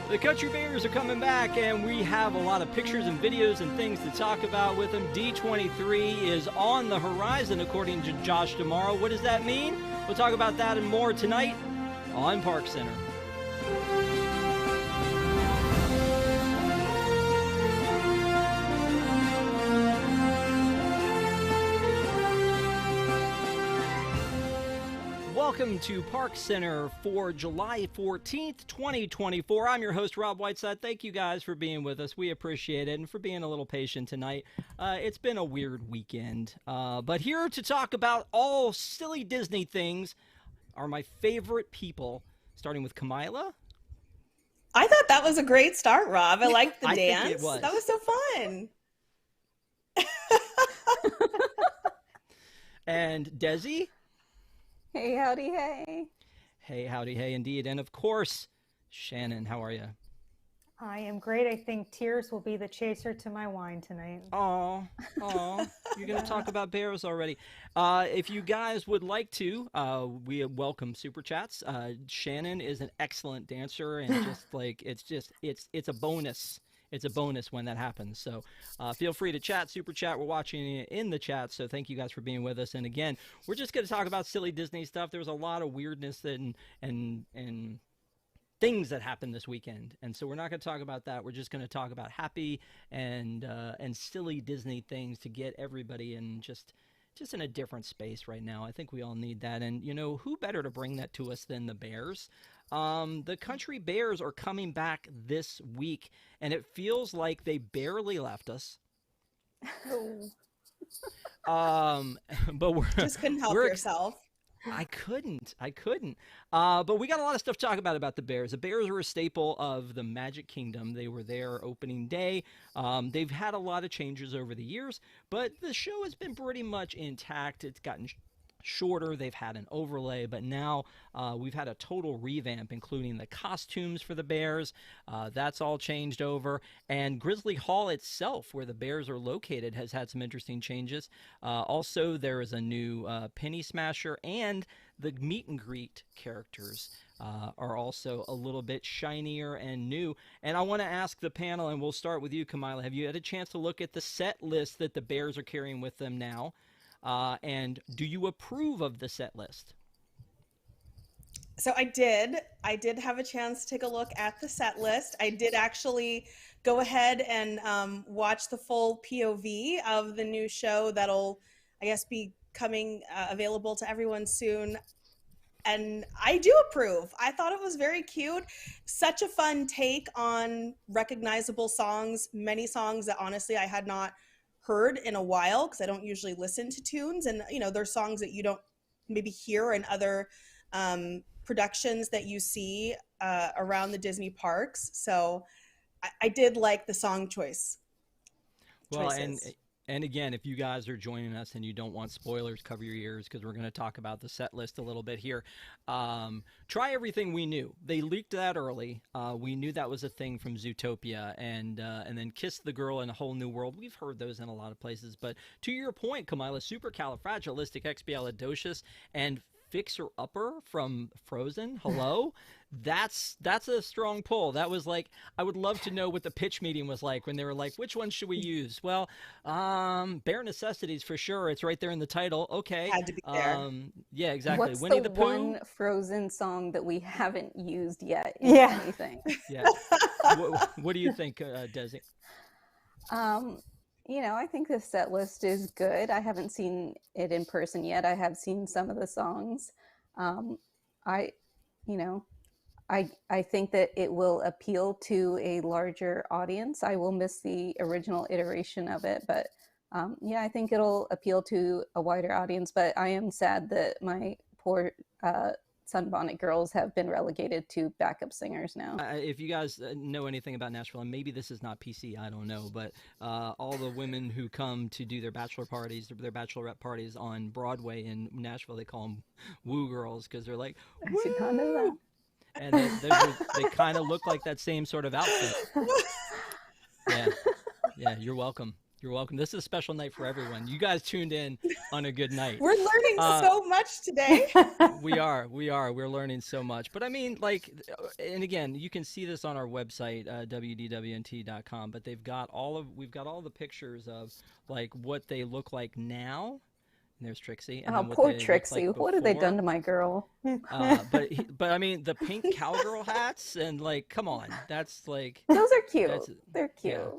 The Country Bears are coming back, and we have a lot of pictures and videos and things to talk about with them. D23 is on the horizon, according to Josh tomorrow. What does that mean? We'll talk about that and more tonight on ParksCenter. Welcome to ParksCenter for July 14th, 2024. I'm your host, Rob Whiteside. Thank you guys for being with us. We appreciate it and for being a little patient tonight. It's been a weird weekend, but here to talk about all silly Disney things are my favorite people, starting with Kamila. I thought that was a great start, Rob. I liked the dance. Think it was. That was so fun. And Desi. Hey, howdy, hey. Hey, howdy, hey, indeed. And of course, Shannon, how are you? I am great. I think tears will be the chaser to my wine tonight. Oh, you're going to talk about bears already. If you guys would like to, we welcome super chats. Shannon is an excellent dancer, and just like it's a bonus. It's a bonus when that happens. So feel free to chat, super chat. We're watching in the chat, so thank you guys for being with us. And again, we're just going to talk about silly Disney stuff. There was a lot of weirdness and things that happened this weekend, and so we're not going to talk about that. We're just going to talk about happy and silly Disney things to get everybody in just in a different space right now. I think we all need that, and you know, who better to bring that to us than the Bears? The Country Bears are coming back this week, and it feels like they barely left us. But we're just couldn't help yourself. I couldn't. But we got a lot of stuff to talk about the Bears. The Bears are a staple of the Magic Kingdom. They were there opening day. They've had a lot of changes over the years, but the show has been pretty much intact. It's gotten shorter. They've had an overlay, but now we've had a total revamp, including the costumes for the Bears. That's all changed over. And Grizzley Hall itself, where the Bears are located, has had some interesting changes. Also, there is a new Penny Smasher, and the meet and greet characters are also a little bit shinier and new. And I want to ask the panel, and we'll start with you, Kamila. Have you had a chance to look at the set list that the Bears are carrying with them now? And do you approve of the set list? So I did have a chance to take a look at the set list. I did actually go ahead and watch the full POV of the new show that'll, I guess, be coming available to everyone soon. And I do approve. I thought it was very cute. Such a fun take on recognizable songs, many songs that honestly I had not heard in a while, because I don't usually listen to tunes, and you know, there's songs that you don't maybe hear in other productions that you see around the Disney parks. So I did like the song choices. Well, and again, if you guys are joining us and you don't want spoilers, cover your ears, because we're going to talk about the set list a little bit here. Try Everything We Knew. They leaked that early. We knew that was a thing from Zootopia, and then Kiss the Girl in a Whole New World. We've heard those in a lot of places. But to your point, Kamila, Supercalifragilisticexpialidocious and Fixer Upper from Frozen. Hello? That's a strong pull. That was like, I would love to know what the pitch meeting was like when they were like, which one should we use? Well, Bare Necessities for sure. It's right there in the title. Okay. Had to be there. Yeah, exactly. What's Winnie the Pooh? one Frozen song that we haven't used yet in anything? Yeah. What do you think, Desi? You know, I think the set list is good. I haven't seen it in person yet. I have seen some of the songs. I think that it will appeal to a larger audience. I will miss the original iteration of it, but yeah, I think it'll appeal to a wider audience. But I am sad that my poor Sunbonnet Girls have been relegated to backup singers now. If you guys know anything about Nashville, and maybe this is not PC, I don't know, but all the women who come to do their bachelor parties, their bachelorette parties on Broadway in Nashville, they call them woo girls, because they're like, woo! I should not know that. And they kind of look like that same sort of outfit. Yeah, you're welcome. You're welcome. This is a special night for everyone. You guys tuned in on a good night. We're learning so much today. We are. We're learning so much. But I mean, like, and again, you can see this on our website, wdwnt.com. But we've got all the pictures of like what they look like now. And there's Trixie. And Oh, then what poor they Trixie. looked like What have they done before. to my girl? But I mean, the pink cowgirl hats and like, come on, that's like, Those are cute. That's- They're cute. yeah.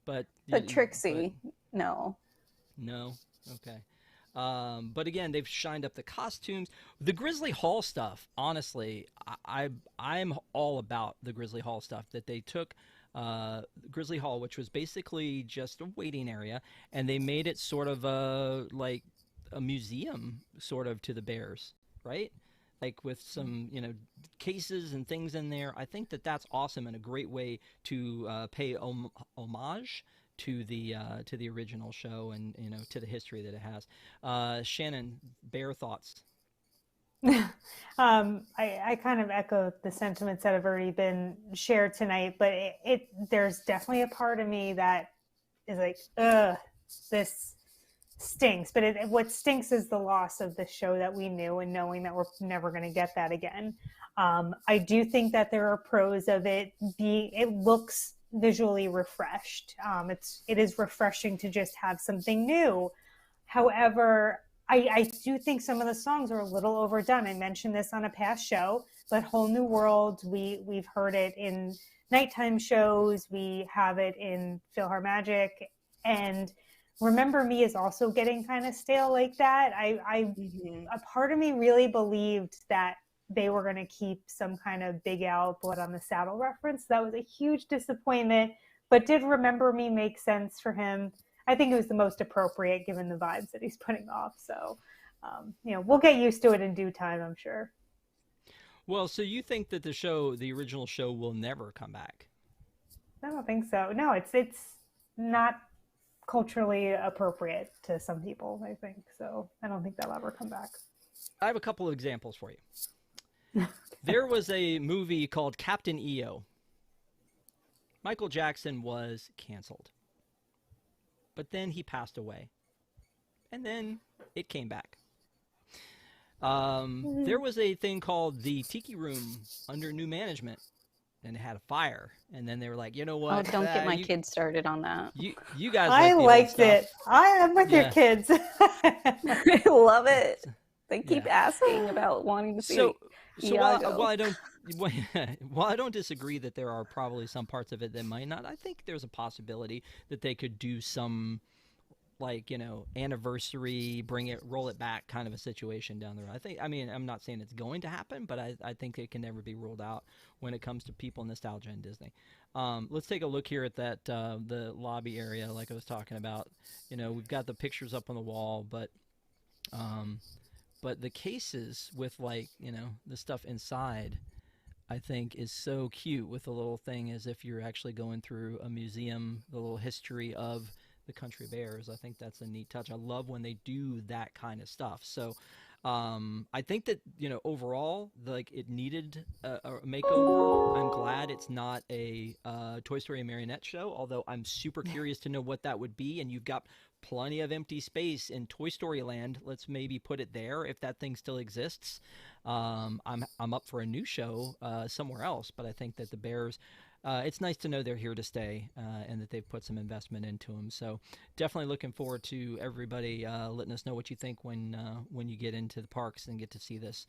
but Trixie, no. No. Okay. But again, they've shined up the costumes. The Grizzley Hall stuff, honestly, I'm all about the Grizzley Hall stuff that they took. Grizzley Hall, which was basically just a waiting area, and they made it sort of like a museum sort of to the bears, right? Like with some, cases and things in there. I think that that's awesome and a great way to pay homage to the original show and to the history that it has. Shannon, bear thoughts. I kind of echo the sentiments that have already been shared tonight, but there's definitely a part of me that is like, ugh, this stinks. But what stinks is the loss of the show that we knew and knowing that we're never going to get that again. I do think that there are pros of it looks visually refreshed. It is refreshing to just have something new. However, I do think some of the songs are a little overdone. I mentioned this on a past show, but Whole New World, we've heard it in nighttime shows. We have it in PhilharMagic, and Remember Me is also getting kind of stale like that. A part of me really believed that they were going to keep some kind of Big Al Blood on the Saddle reference. That was a huge disappointment, but did Remember Me make sense for him? I think it was the most appropriate given the vibes that he's putting off. So, we'll get used to it in due time, I'm sure. Well, so you think that the original show will never come back? I don't think so. No, it's not culturally appropriate to some people, I think. So I don't think that'll ever come back. I have a couple of examples for you. There was a movie called Captain EO. Michael Jackson was canceled. But then he passed away. And then it came back. There was a thing called the Tiki Room under new management. And it had a fire. And then they were like, you know what? Oh, don't get my kids started on that. You guys I liked it. I am with your kids. I love it. They keep asking about wanting to see So Iago. while I don't disagree that there are probably some parts of it that might not, I think there's a possibility that they could do some, anniversary, roll it back kind of a situation down the road. I'm not saying it's going to happen, but I think it can never be ruled out when it comes to people nostalgia and Disney. Let's take a look here at that the lobby area, like I was talking about. We've got the pictures up on the wall, but the cases with the stuff inside, I think, is so cute with the little thing as if you're actually going through a museum, the little history of the country bears. I think that's a neat touch. I love when they do that kind of stuff. So I think that overall, it needed a makeover. I'm glad it's not a Toy Story marionette show, although I'm super curious to know what that would be. And you've got plenty of empty space in Toy Story Land. Let's maybe put it there if that thing still exists. I'm up for a new show somewhere else, but I think that the bears, it's nice to know they're here to stay and that they've put some investment into them. So definitely looking forward to everybody letting us know what you think when you get into the parks and get to see this.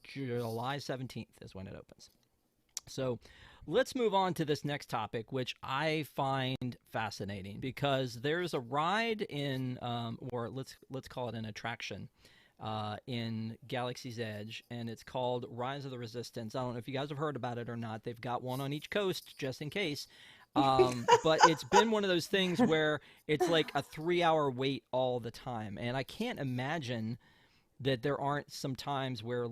July 17th is when it opens. So let's move on to this next topic, which I find fascinating because there's a ride in, or let's call it an attraction, in Galaxy's Edge, and it's called Rise of the Resistance. I don't know if you guys have heard about it or not. They've got one on each coast, just in case. But it's been one of those things where it's like a 3-hour wait all the time, and I can't imagine that there aren't some times where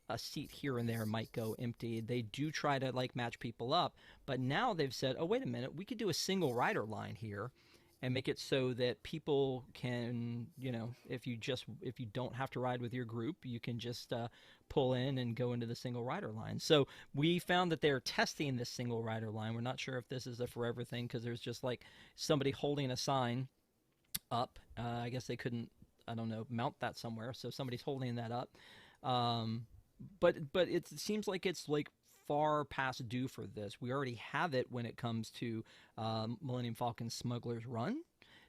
a seat here and there might go empty. They do try to match people up, but now they've said, oh, wait a minute, we could do a single rider line here. and make it so that people can, if you don't have to ride with your group, you can just pull in and go into the single rider line. So we found that they're testing this single rider line. We're not sure if this is a forever thing, because there's just like somebody holding a sign up. I guess they couldn't, I don't know, mount that somewhere, so somebody's holding that up. But it seems like it's like far past due for this. We already have it when it comes to Millennium Falcon Smuggler's Run.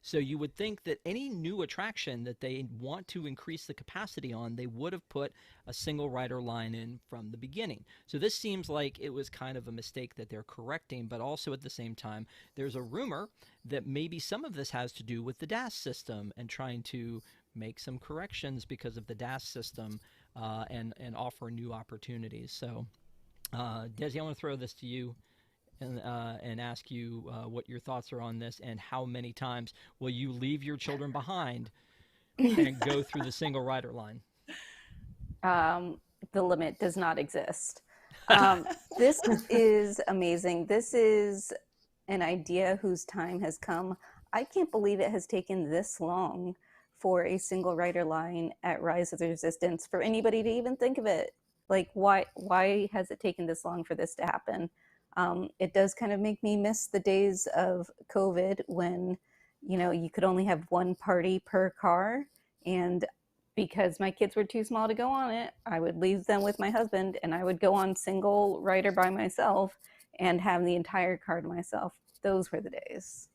So you would think that any new attraction that they want to increase the capacity on, they would have put a single rider line in from the beginning. So this seems like it was kind of a mistake that they're correcting, but also at the same time, there's a rumor that maybe some of this has to do with the DAS system and trying to make some corrections because of the DAS system and offer new opportunities. So Desi, I want to throw this to you and ask you what your thoughts are on this, and how many times will you leave your children behind and go through the single rider line? The limit does not exist. This is amazing. This is an idea whose time has come. I can't believe it has taken this long for a single rider line at Rise of the Resistance for anybody to even think of it. Like, why has it taken this long for this to happen? It does kind of make me miss the days of COVID when, you could only have one party per car. And because my kids were too small to go on it, I would leave them with my husband and I would go on single rider by myself and have the entire car to myself. Those were the days.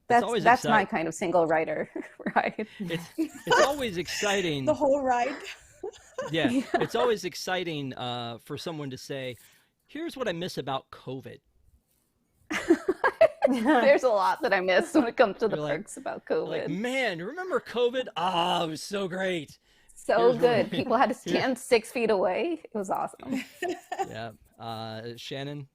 That's my kind of single rider ride. It's always exciting. The whole ride. Yeah, it's always exciting for someone to say, here's what I miss about COVID. There's a lot that I miss when it comes to the parks about COVID. Like, man, remember COVID? Ah, it was so great. So good. People had to stand 6 feet away. It was awesome. Yeah. Shannon?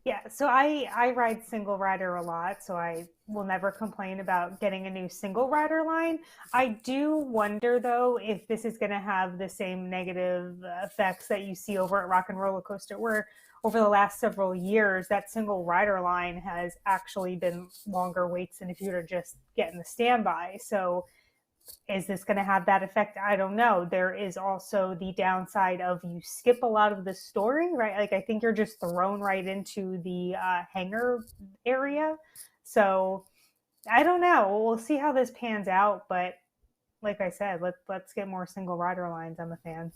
Yeah, so I ride single rider a lot, so I will never complain about getting a new single rider line. I do wonder, though, if this is going to have the same negative effects that you see over at Rock and Roller Coaster, where over the last several years, that single rider line has actually been longer waits than if you were to just get in the standby. So is this going to have that effect? I don't know. There is also the downside of you skip a lot of the story, right? Like, I think you're just thrown right into the hangar area. So I don't know. We'll see how this pans out. But like I said, let's get more single rider lines. I'm a fan.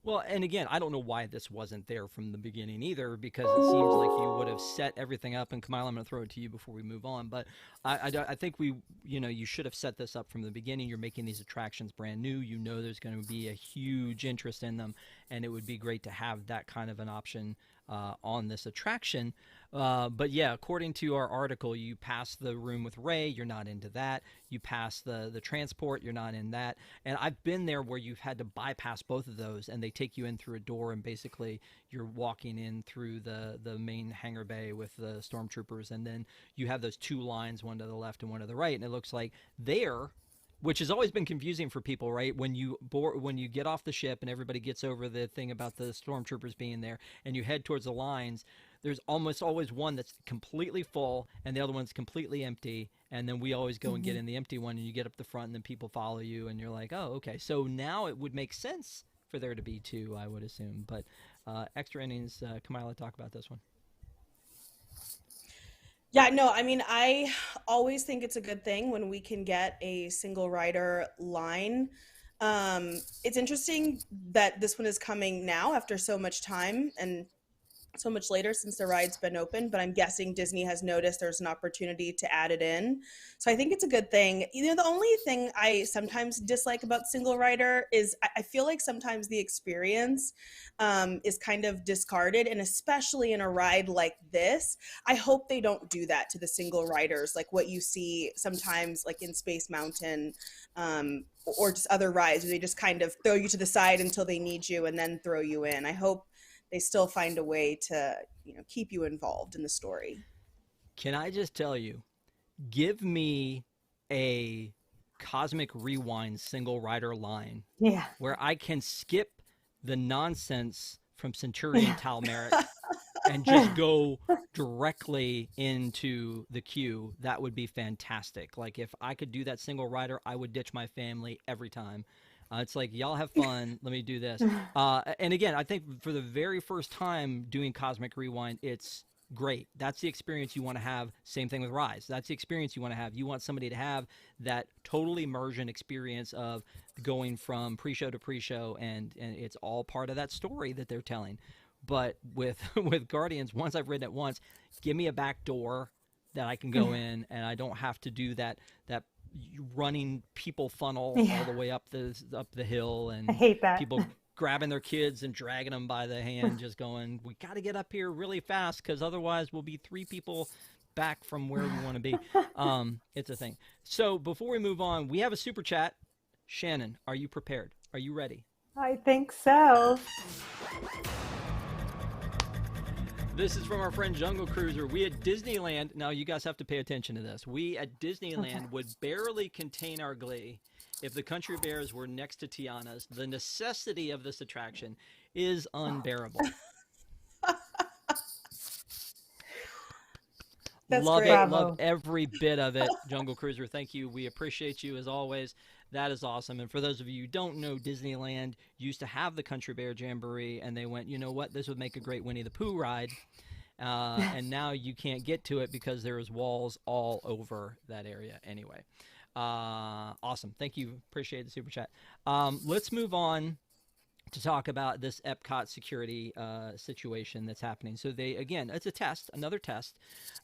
Well, and again, I don't know why this wasn't there from the beginning either, because it seems like you would have set everything up. And Kamila, I'm going to throw it to you before we move on. But I think you should have set this up from the beginning. You're making these attractions brand new. There's going to be a huge interest in them, and it would be great to have that kind of an option on this attraction. But yeah, according to our article, you pass the room with Ray, you're not into that. You pass the transport, you're not in that. And I've been there where you've had to bypass both of those, and they take you in through a door, and basically you're walking in through the main hangar bay with the stormtroopers, and then you have those two lines, one to the left and one to the right, and it looks like there, which has always been confusing for people, right? When you get off the ship and everybody gets over the thing about the stormtroopers being there, and you head towards the lines, there's almost always one that's completely full and the other one's completely empty, and then we always go and get in the empty one, and you get up the front, and then people follow you, and you're like, oh, okay. So now it would make sense for there to be two, I would assume. But extra innings, Kamila, talk about this one. Yeah, no, I mean, I always think it's a good thing when we can get a single rider line. It's interesting that this one is coming now after so much time and so much later since the ride's been open, but I'm guessing Disney has noticed there's an opportunity to add it in. So I think it's a good thing. The only thing I sometimes dislike about single rider is I feel like sometimes the experience is kind of discarded, and especially in a ride like this, I hope they don't do that to the single riders, like what you see sometimes like in Space Mountain or just other rides where they just kind of throw you to the side until they need you and then throw you in. I hope they still find a way to, keep you involved in the story. Can I just tell you, give me a Cosmic Rewind single rider line where I can skip the nonsense from Centurion Talmeric and just go directly into the queue, that would be fantastic. Like if I could do that single rider, I would ditch my family every time. It's like, y'all have fun. Let me do this. And again, I think for the very first time doing Cosmic Rewind, it's great. That's the experience you want to have. Same thing with Rise. That's the experience you want to have. You want somebody to have that total immersion experience of going from pre-show to pre-show, and it's all part of that story that they're telling. But with Guardians, once I've ridden it once, give me a back door that I can go in, and I don't have to do that running people funnel all the way up the hill, and I hate that. People grabbing their kids and dragging them by the hand, just going, we got to get up here really fast because otherwise we'll be 3 people back from where we want to be. It's a thing. So before we move on, we have a super chat. Shannon, are you prepared? Are you ready? I think so. This is from our friend Jungle Cruiser. We at Disneyland, now you guys have to pay attention to this. We at Disneyland would barely contain our glee if the Country Bears were next to Tiana's. The necessity of this attraction is unbearable. That's Love great. it. Love every bit of it. Jungle Cruiser, thank you. We appreciate you as always. That is awesome. And for those of you who don't know, Disneyland used to have the Country Bear Jamboree, and they went, you know what, this would make a great Winnie the Pooh ride. And now you can't get to it because there's walls all over that area anyway. Awesome. Thank you. Appreciate the super chat. Let's move on to talk about this Epcot security situation that's happening. So again, it's a test, another test,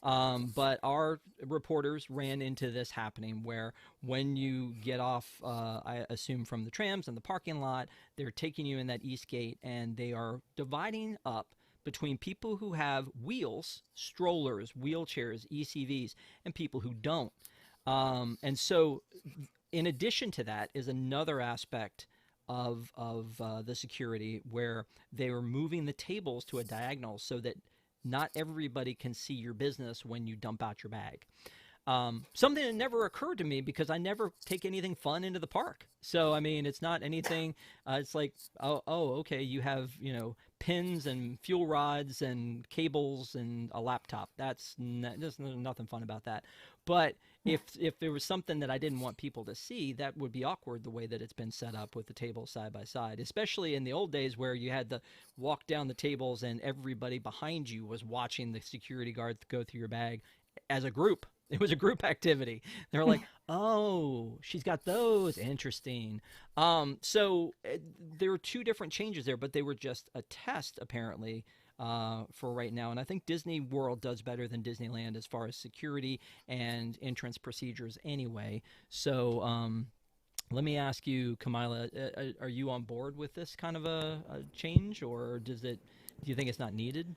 but our reporters ran into this happening where when you get off, I assume from the trams and the parking lot, they're taking you in that east gate, and they are dividing up between people who have wheels, strollers, wheelchairs, ECVs, and people who don't. And so in addition to that is another aspect of the security where they were moving the tables to a diagonal so that not everybody can see your business when you dump out your bag. Something that never occurred to me because I never take anything fun into the park. So, I mean, it's not anything, it's like, oh, okay, you have, pins and fuel rods and cables and a laptop. There's nothing fun about that. But if there was something that I didn't want people to see, that would be awkward the way that it's been set up with the tables side by side, especially in the old days where you had to walk down the tables and everybody behind you was watching the security guard go through your bag as a group. It was a group activity. They're like, oh, she's got those. Interesting. So there were 2 different changes there, but they were just a test apparently for right now. And I think Disney World does better than Disneyland as far as security and entrance procedures anyway. So let me ask you, Kamila, are you on board with this kind of a change, or do you think it's not needed?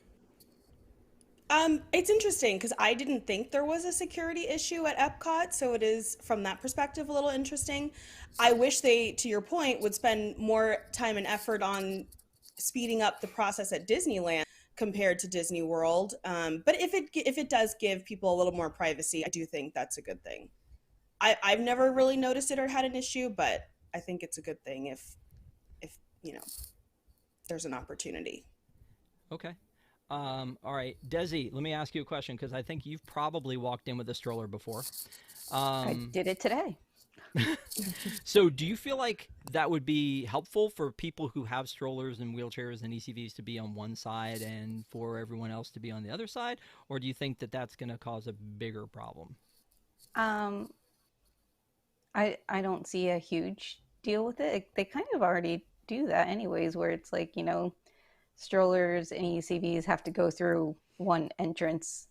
It's interesting because I didn't think there was a security issue at Epcot, so it is from that perspective a little interesting. I wish they, to your point, would spend more time and effort on speeding up the process at Disneyland compared to Disney World. But if it does give people a little more privacy, I do think that's a good thing. I've never really noticed it or had an issue, but I think it's a good thing if there's an opportunity. Okay. All right, Desi, let me ask you a question because I think you've probably walked in with a stroller before. I did it today. So do you feel like that would be helpful for people who have strollers and wheelchairs and ECVs to be on one side and for everyone else to be on the other side? Or do you think that that's going to cause a bigger problem? I don't see a huge deal with it. They kind of already do that anyways, where it's like, strollers and ECVs have to go through one entrance.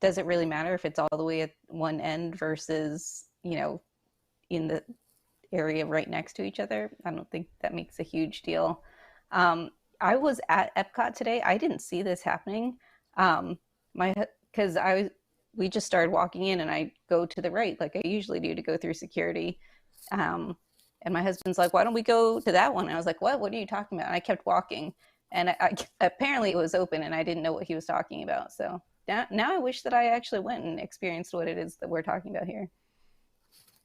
Does it really matter if it's all the way at one end versus, in the area right next to each other? I don't think that makes a huge deal. I was at Epcot today. I didn't see this happening. We just started walking in and I go to the right like I usually do to go through security. And my husband's like, why don't we go to that one? And I was like, what are you talking about? And I kept walking. And I apparently it was open and I didn't know what he was talking about. So now I wish that I actually went and experienced what it is that we're talking about here.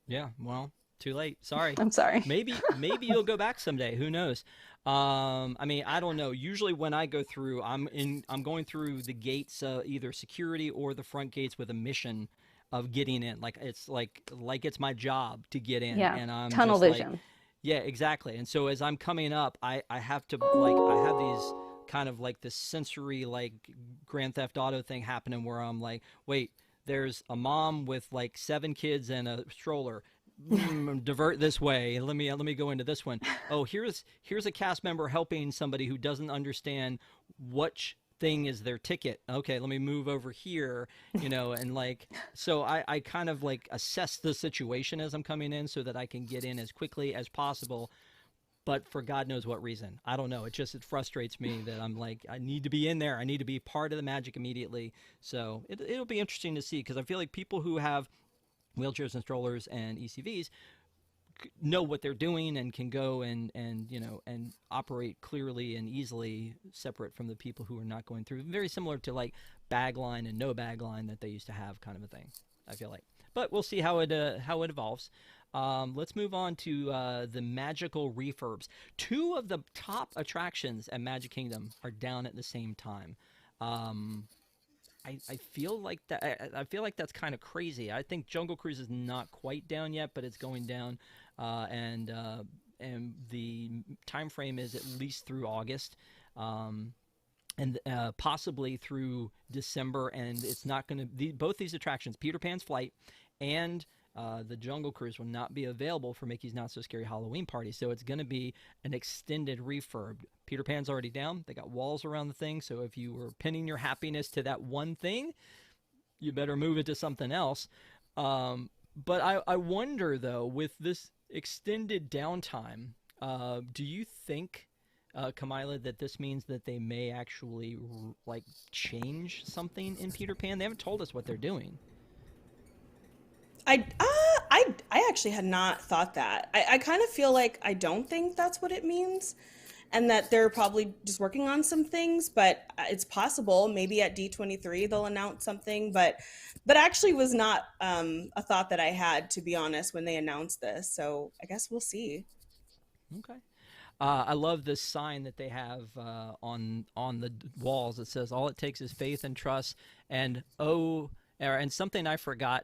Yeah, well, Too late. Sorry. I'm sorry. Maybe you'll go back someday. Who knows? I mean, I don't know. Usually when I go through, I'm going through the gates, either security or the front gates with a mission of getting in. Like it's it's my job to get in. Yeah. And I'm Tunnel just vision. like, yeah, exactly. And so as I'm coming up, I have to I have these kind of like this sensory like Grand Theft Auto thing happening where I'm like, wait, there's a mom with like 7 kids and a stroller. Divert this way. Let me go into this one. Oh, here's a cast member helping somebody who doesn't understand which thing is their ticket. Okay, let me move over here, and like, so I kind of like assess the situation as I'm coming in so that I can get in as quickly as possible. But for God knows what reason, I don't know. It frustrates me that I'm like, I need to be in there. I need to be part of the magic immediately. So it'll be interesting to see, because I feel like people who have wheelchairs and strollers and ECVs know what they're doing and can go and operate clearly and easily, separate from the people who are not going through. Very similar to like bag line and no bag line that they used to have, kind of a thing, I feel like. But we'll see how it evolves. Let's move on to the magical refurbs. 2 of the top attractions at Magic Kingdom are down at the same time. I feel like that. I feel like that's kind of crazy. I think Jungle Cruise is not quite down yet, but it's going down, and the time frame is at least through August, and possibly through December. And it's not going to. Both these attractions, Peter Pan's Flight and the Jungle Cruise, will not be available for Mickey's Not So Scary Halloween Party. So it's going to be an extended refurb. Peter Pan's already down. They got walls around the thing. So if you were pinning your happiness to that one thing, you better move it to something else. But I wonder, though, with this extended downtime, do you think, Kamila, that this means that they may actually like change something in Peter Pan? They haven't told us what they're doing. I actually had not thought that. I kind of feel like I don't think that's what it means, and that they're probably just working on some things, but it's possible maybe at D23 they'll announce something, but actually was not a thought that I had, to be honest, when they announced this. So I guess we'll see. Okay. I love this sign that they have on the walls. It says, "All it takes is faith and trust," and something I forgot.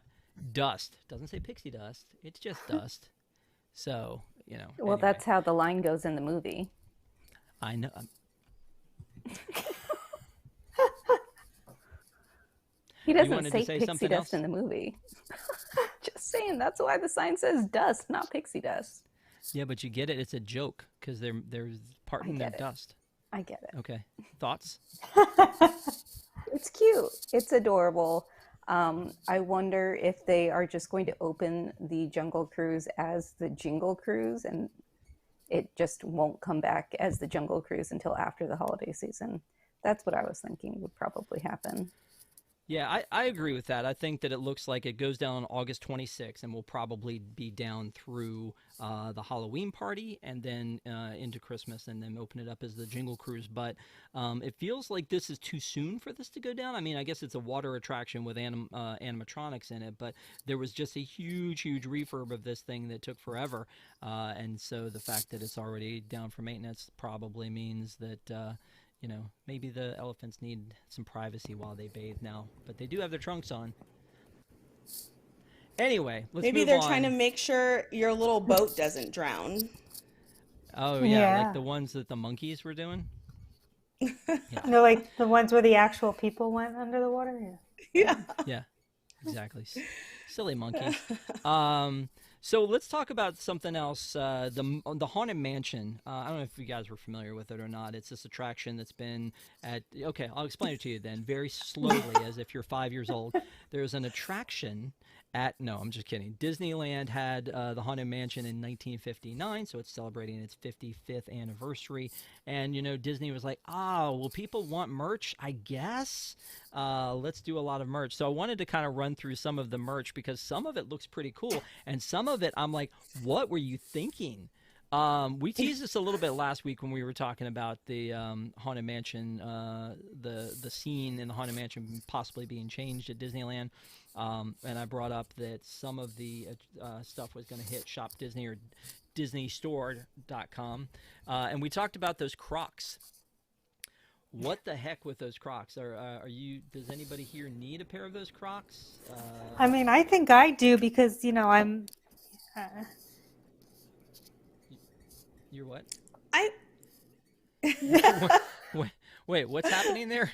Dust. Doesn't say pixie dust. It's just dust. So, Well, anyway. That's how the line goes in the movie. I know. He doesn't say pixie dust in the movie. Just saying, that's why the sign says dust, not pixie dust. Yeah, but you get it. It's a joke because they're parting their dust. I get it. Okay. Thoughts? It's cute. It's adorable. I wonder if they are just going to open the Jungle Cruise as the Jingle Cruise, and it just won't come back as the Jungle Cruise until after the holiday season. That's what I was thinking would probably happen. Yeah, I agree with that. I think that it looks like it goes down on August 26th and will probably be down through the Halloween party and then into Christmas, and then open it up as the Jingle Cruise. But it feels like this is too soon for this to go down. I mean, I guess it's a water attraction with animatronics in it, but there was just a huge refurb of this thing that took forever. And so the fact that it's already down for maintenance probably means that... maybe the elephants need some privacy while they bathe now, but they do have their trunks on. Anyway, let's maybe move they're on. trying to make sure your little boat doesn't drown. Oh yeah, like the ones that the monkeys were doing. Yeah. No, like the ones where the actual people went under the water. Yeah. Yeah, exactly. Silly monkeys. So let's talk about something else. The Haunted Mansion. I don't know if you guys were familiar with it or not. It's this attraction that's been at... Okay, I'll explain it to you then, very slowly, as if you're 5 years old. There's an attraction at... No, I'm just kidding. Disneyland had the Haunted Mansion in 1959, so it's celebrating its 55th anniversary. And, Disney was like, well, people want merch, I guess? Let's do a lot of merch. So I wanted to kind of run through some of the merch because some of it looks pretty cool, and some of it I'm like, what were you thinking? We teased this a little bit last week when we were talking about the Haunted Mansion, the scene in the Haunted Mansion possibly being changed at Disneyland, and I brought up that some of the stuff was going to hit Shop Disney or DisneyStore.com, and we talked about those Crocs. What the heck with those Crocs? Are you? Does anybody here need a pair of those Crocs? I mean, I think I do because I'm. You're what? I wait, what's happening there?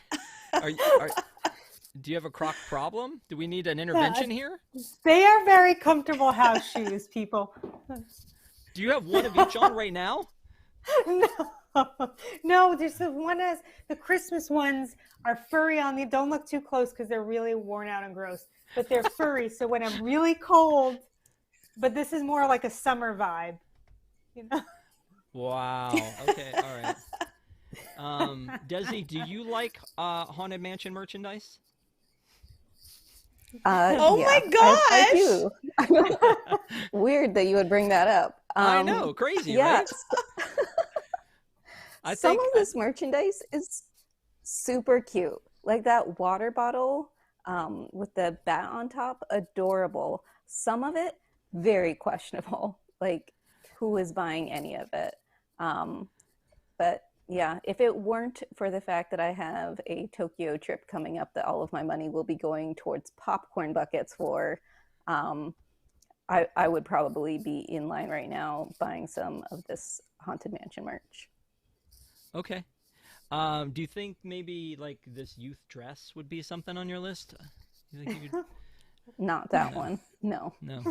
Do you have a Croc problem? Do we need an intervention here? They are very comfortable house shoes, people. Do you have one of each on right now? No, there's the Christmas ones are furry on the, don't look too close because they're really worn out and gross, but they're furry. So when I'm really cold, but this is more like a summer vibe, Wow. Okay. All right. Desi, do you like Haunted Mansion merchandise? Oh yeah, my gosh! I do. Weird that you would bring that up. I know, crazy, yes. right? Some of this merchandise is super cute. Like that water bottle with the bat on top, adorable. Some of it, very questionable. Like, who is buying any of it? But yeah, if it weren't for the fact that I have a Tokyo trip coming up that all of my money will be going towards popcorn buckets for, I would probably be in line right now buying some of this Haunted Mansion merch. Okay. Do you think maybe like this youth dress would be something on your list? You think you could... Not that one. No. No.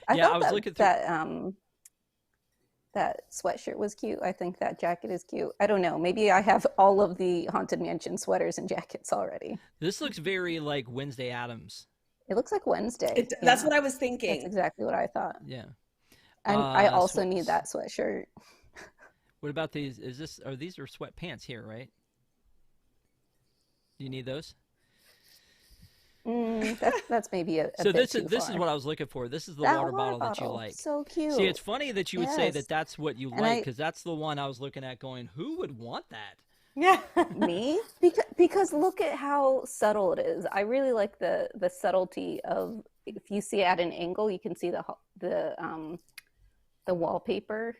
I was looking through that sweatshirt was cute. I think that jacket is cute. I don't know. Maybe I have all of the Haunted Mansion sweaters and jackets already. This looks very like Wednesday Addams. It looks like Wednesday. That's what I was thinking. That's exactly what I thought. Yeah. And I also need that sweatshirt. What about these? These are sweatpants here, right? Do you need those? That's maybe a so bit this is what I was looking for. This is the water bottle that you like. So cute. See, it's funny that you would say Yes. that's what you like, because that's the one I was looking at going, who would want that? Yeah. Me? Because look at how subtle it is. I really like the subtlety of, if you see it at an angle, you can see the wallpaper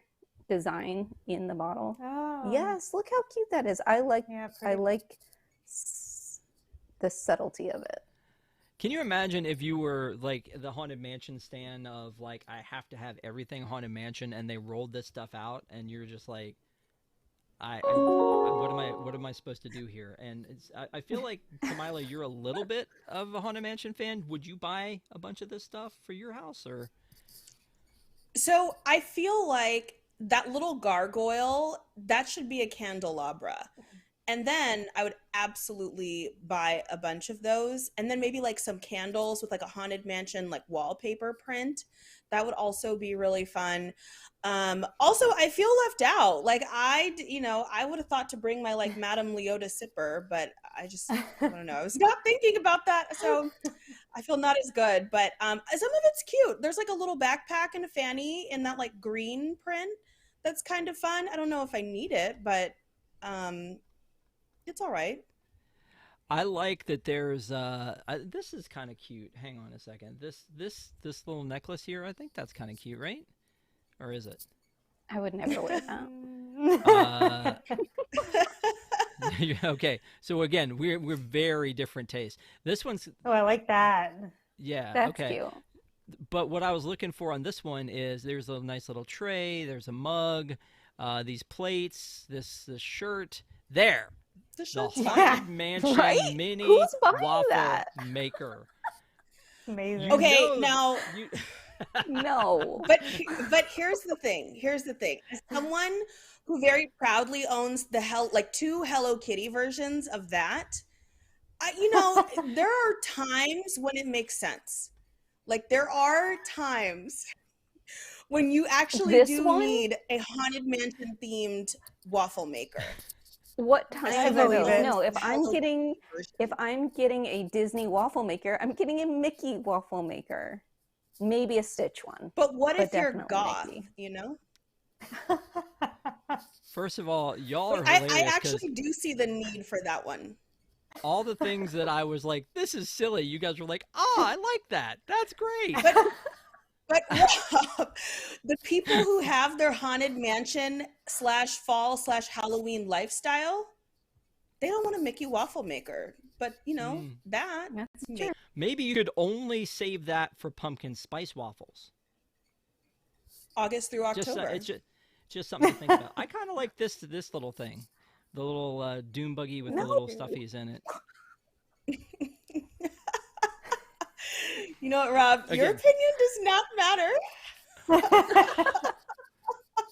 design in the bottle. Oh. Yes, look how cute that is. I like the subtlety of it. Can you imagine if you were like the Haunted Mansion stand of like, I have to have everything Haunted Mansion, and they rolled this stuff out, and you're just like, what am I supposed to do here? And I feel like, Kamila, you're a little bit of a Haunted Mansion fan. Would you buy a bunch of this stuff for your house, or? So I feel like that little gargoyle, that should be a candelabra. And then I would absolutely buy a bunch of those. And then maybe like some candles with like a Haunted Mansion, like wallpaper print. That would also be really fun. Also, I feel left out. Like I would have thought to bring my like Madame Leota sipper, but I don't know. I was not thinking about that. So I feel not as good, but some of it's cute. There's like a little backpack and a fanny in that like green print. That's kind of fun. I don't know if I need it, but it's all right. I like that there's this is kind of cute. Hang on a second. This little necklace here, I think that's kind of cute, right? Or is it? I would never wear that. Okay. So again, we're very different tastes. This one's Oh, I like that. yeah, That's okay. cute. But what I was looking for on this one is there's a nice little tray, there's a mug, these plates, this shirt. There. The The shirt's Haunted fine. Mansion Right? mini Who's buying waffle that? maker. Amazing. You Okay, know- now you- No. but here's the thing. As someone who very proudly owns two Hello Kitty versions of that, there are times when it makes sense. Like there are times when you actually This do one? need a Haunted Mansion themed waffle maker. What I time? believe it. No, if I'm Hello getting version. a Disney waffle maker, I'm getting a Mickey waffle maker. Maybe a Stitch one. But what but if you're definitely goth, Mickey. you know? First of all, y'all are I hilarious. actually do see the need for that one. All the things that I was like, this is silly, you guys were like, oh, I like that. That's great. But Rob, the people who have their haunted mansion /fall /Halloween lifestyle, they don't want a Mickey waffle maker. But that That's true. Maybe you could only save that for pumpkin spice waffles. August through October. It's just something to think about. I kind of like this little thing, the little doom buggy with the little stuffies in it. You know what, Rob? Your opinion does not matter.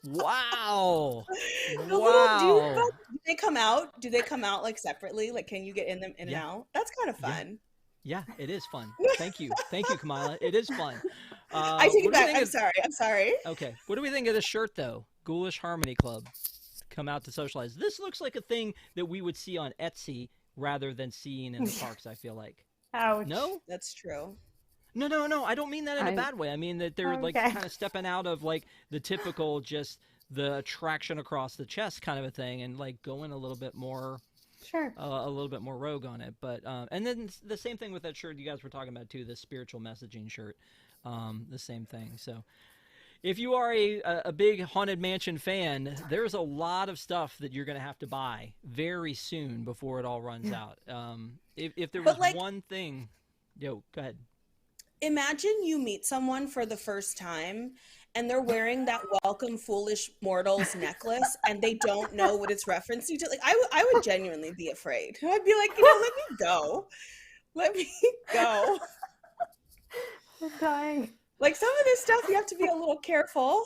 Wow. The little dude bugs, do they come out? Do they come out like separately? Like, can you get in them in and out? That's kind of fun. Yeah, it is fun. Thank you, Kamila. It is fun. I take it back. I'm sorry. Okay. What do we think of this shirt, though? Ghoulish Harmony Club. Come out to socialize. This looks like a thing that we would see on Etsy rather than seeing in the parks, I feel like. Ouch. No? That's true. No. I don't mean that in a bad way. I mean that they're like kind of stepping out of like the typical just the attraction across the chest kind of a thing and like going a little bit more a little bit more rogue on it. But and then the same thing with that shirt you guys were talking about too, the spiritual messaging shirt. The same thing. So if you are a big Haunted Mansion fan, there's a lot of stuff that you're going to have to buy very soon before it all runs out. If there was one thing, go ahead. Imagine you meet someone for the first time and they're wearing that Welcome Foolish Mortals necklace and they don't know what it's referencing to. Like, I would genuinely be afraid. I'd be like, let me go. Let me go. I'm dying. Like, some of this stuff, you have to be a little careful.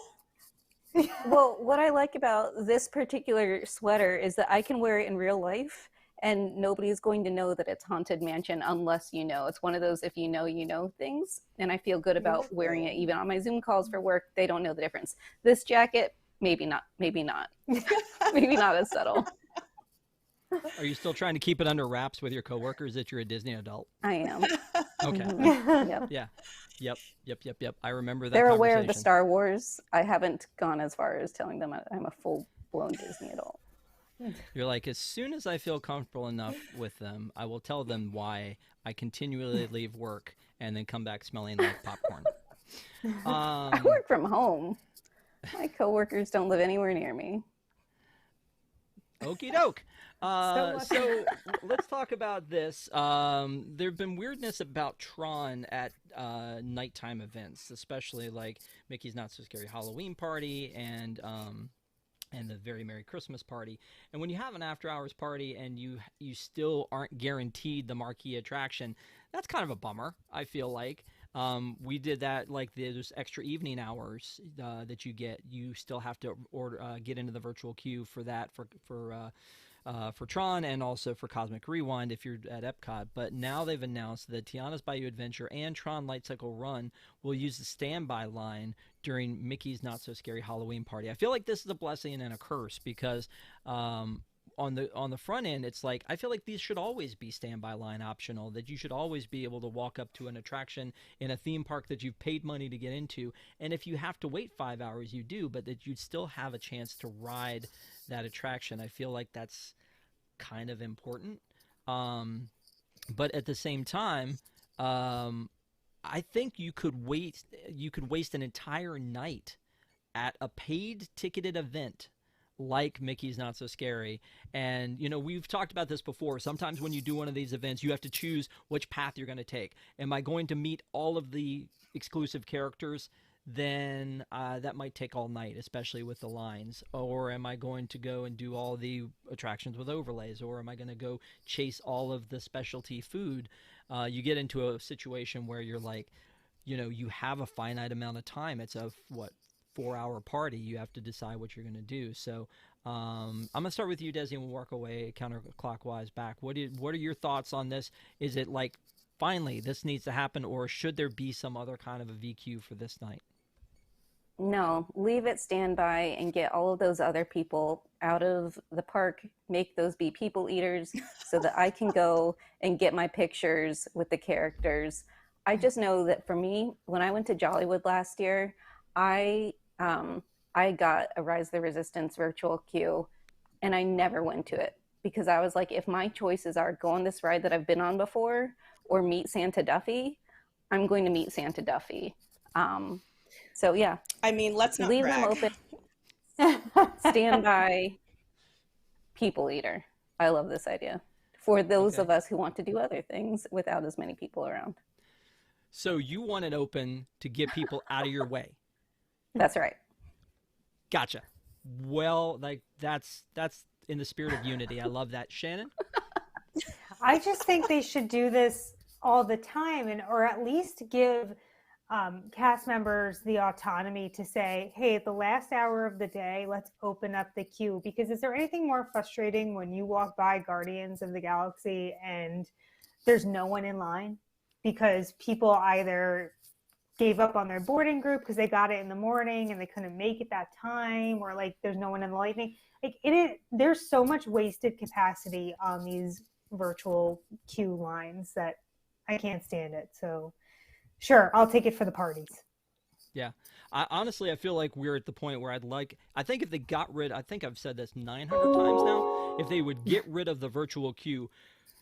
Well, what I like about this particular sweater is that I can wear it in real life and nobody's going to know that it's Haunted Mansion unless you know. It's one of those if you know things. And I feel good about wearing it. Even on my Zoom calls for work, they don't know the difference. This jacket, maybe not. Maybe not as subtle. Are you still trying to keep it under wraps with your coworkers that you're a Disney adult? I am. Okay. Yep. Yeah. Yep. I remember that. They're aware of the Star Wars. I haven't gone as far as telling them I'm a full-blown Disney adult. You're like, as soon as I feel comfortable enough with them, I will tell them why I continually leave work and then come back smelling like popcorn. I work from home. My coworkers don't live anywhere near me. Okie doke. So let's talk about this. There've been weirdness about Tron at nighttime events, especially like Mickey's Not So Scary Halloween Party and the Very Merry Christmas Party. And when you have an after hours party and you still aren't guaranteed the marquee attraction, that's kind of a bummer, I feel like. We did that, like those extra evening hours that you get. You still have to get into the virtual queue for that for Tron and also for Cosmic Rewind if you're at Epcot. But now they've announced that Tiana's Bayou Adventure and Tron Light Cycle Run will use the standby line during Mickey's Not So Scary Halloween Party. I feel like this is a blessing and a curse because on the front end, it's like I feel like these should always be standby line optional, that you should always be able to walk up to an attraction in a theme park that you've paid money to get into, and if you have to wait 5 hours, you do, but that you'd still have a chance to ride that attraction. I feel like that's kind of important. But at the same time, I think you could waste an entire night at a paid ticketed event like Mickey's Not So Scary. And, we've talked about this before. Sometimes when you do one of these events, you have to choose which path you're going to take. Am I going to meet all of the exclusive characters? Then that might take all night, especially with the lines. Or am I going to go and do all the attractions with overlays? Or am I going to go chase all of the specialty food? You get into a situation where you're like, you have a finite amount of time. It's a 4-hour party. You have to decide what you're going to do. So I'm going to start with you, Desi, and we'll work away counterclockwise back. What are your thoughts on this? Is it like, finally, this needs to happen, or should there be some other kind of a VQ for this night? No, leave it standby and get all of those other people out of the park. Make those be people eaters so that I can go and get my pictures with the characters. I just know that for me, when I went to Jollywood last year, I I got a Rise of the Resistance virtual queue, and I never went to it because I was like, if my choices are go on this ride that I've been on before or meet Santa Duffy, I'm going to meet Santa Duffy. So yeah, I mean, let's not leave brag. them open. Stand by, people eater. I love this idea for those of us who want to do other things without as many people around. So you want it open to get people out of your way. That's right. Gotcha. Well, like that's in the spirit of unity. I love that. Shannon? I just think they should do this all the time, and or at least give cast members the autonomy to say, hey, at the last hour of the day, let's open up the queue. Because is there anything more frustrating when you walk by Guardians of the Galaxy and there's no one in line because people either gave up on their boarding group because they got it in the morning and they couldn't make it that time, or like there's no one in the lightning. Like there's so much wasted capacity on these virtual queue lines that I can't stand it. So sure, I'll take it for the parties. Yeah. Honestly, I feel like we're at the point where I think if they got rid, I think I've said this 900 times now, if they would get rid of the virtual queue,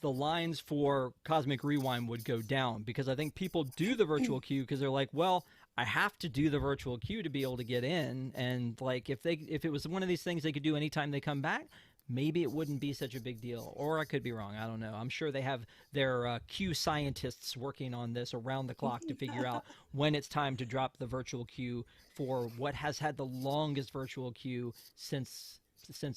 the lines for Cosmic Rewind would go down, because I think people do the virtual queue because they're like, well, I have to do the virtual queue to be able to get in. And like, if it was one of these things they could do anytime they come back, maybe it wouldn't be such a big deal. Or I could be wrong. I don't know. I'm sure they have their queue scientists working on this around the clock to figure out when it's time to drop the virtual queue for what has had the longest virtual queue since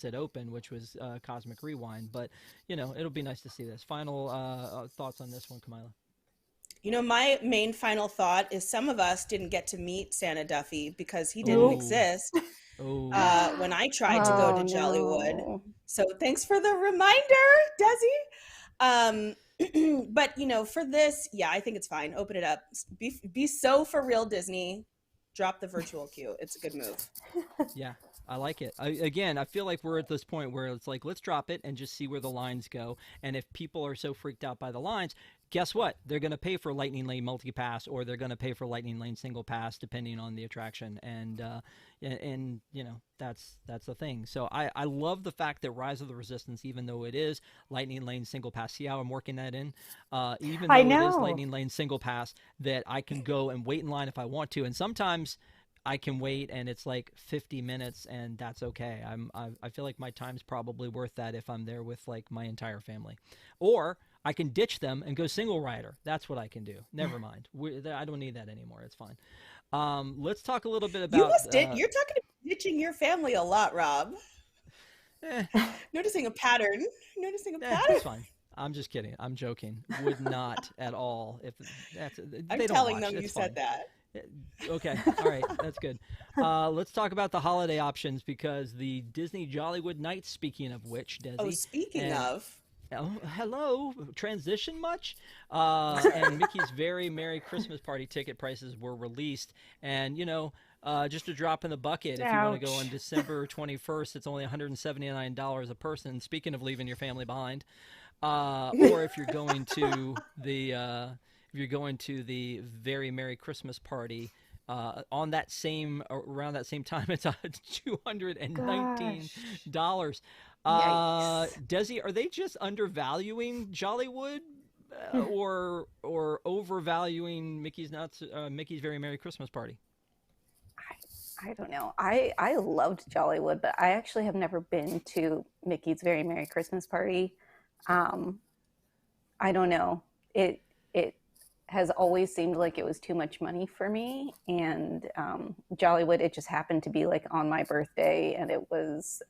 it opened, which was Cosmic Rewind. But, it'll be nice to see this. Final thoughts on this one, Kamila? My main final thought is some of us didn't get to meet Santa Duffy because he didn't exist when I tried to go to Jollywood. No. So thanks for the reminder, Desi. But, for this, yeah, I think it's fine. Open it up. Be so for real, Disney. Drop the virtual queue. It's a good move. Yeah. I like it. I feel like we're at this point where it's like, let's drop it and just see where the lines go. And if people are so freaked out by the lines, guess what? They're going to pay for Lightning Lane multi-pass, or they're going to pay for Lightning Lane single pass, depending on the attraction. And that's the thing. So I love the fact that Rise of the Resistance, even though it is Lightning Lane single pass, see how I'm working that in? Even though it is Lightning Lane single pass, that I can go and wait in line if I want to. And sometimes I can wait and it's like 50 minutes and that's okay. I feel like my time's probably worth that if I'm there with like my entire family. Or I can ditch them and go single rider. That's what I can do. Never mind. I don't need that anymore. It's fine. Let's talk a little bit about... You're talking about ditching your family a lot, Rob. Noticing a pattern. It's fine. I'm just kidding. I'm joking. Would not at all. I'm telling them you said that. Okay. All right. That's good. Let's talk about the holiday options, because the Disney Jollywood nights, speaking of which, Desi. Oh, hello. Transition much? And Mickey's Very Merry Christmas Party ticket prices were released. And, just a drop in the bucket. If you want to go on December 21st, it's only $179 a person. Speaking of leaving your family behind. Or if you're going to the... If you're going to the Very Merry Christmas Party, around that same time, it's $219. Desi, are they just undervaluing Jollywood, or overvaluing Mickey's Very Merry Christmas Party? I don't know. I loved Jollywood, but I actually have never been to Mickey's Very Merry Christmas Party. I don't know. It has always seemed like it was too much money for me, and Jollywood, it just happened to be like on my birthday, and it was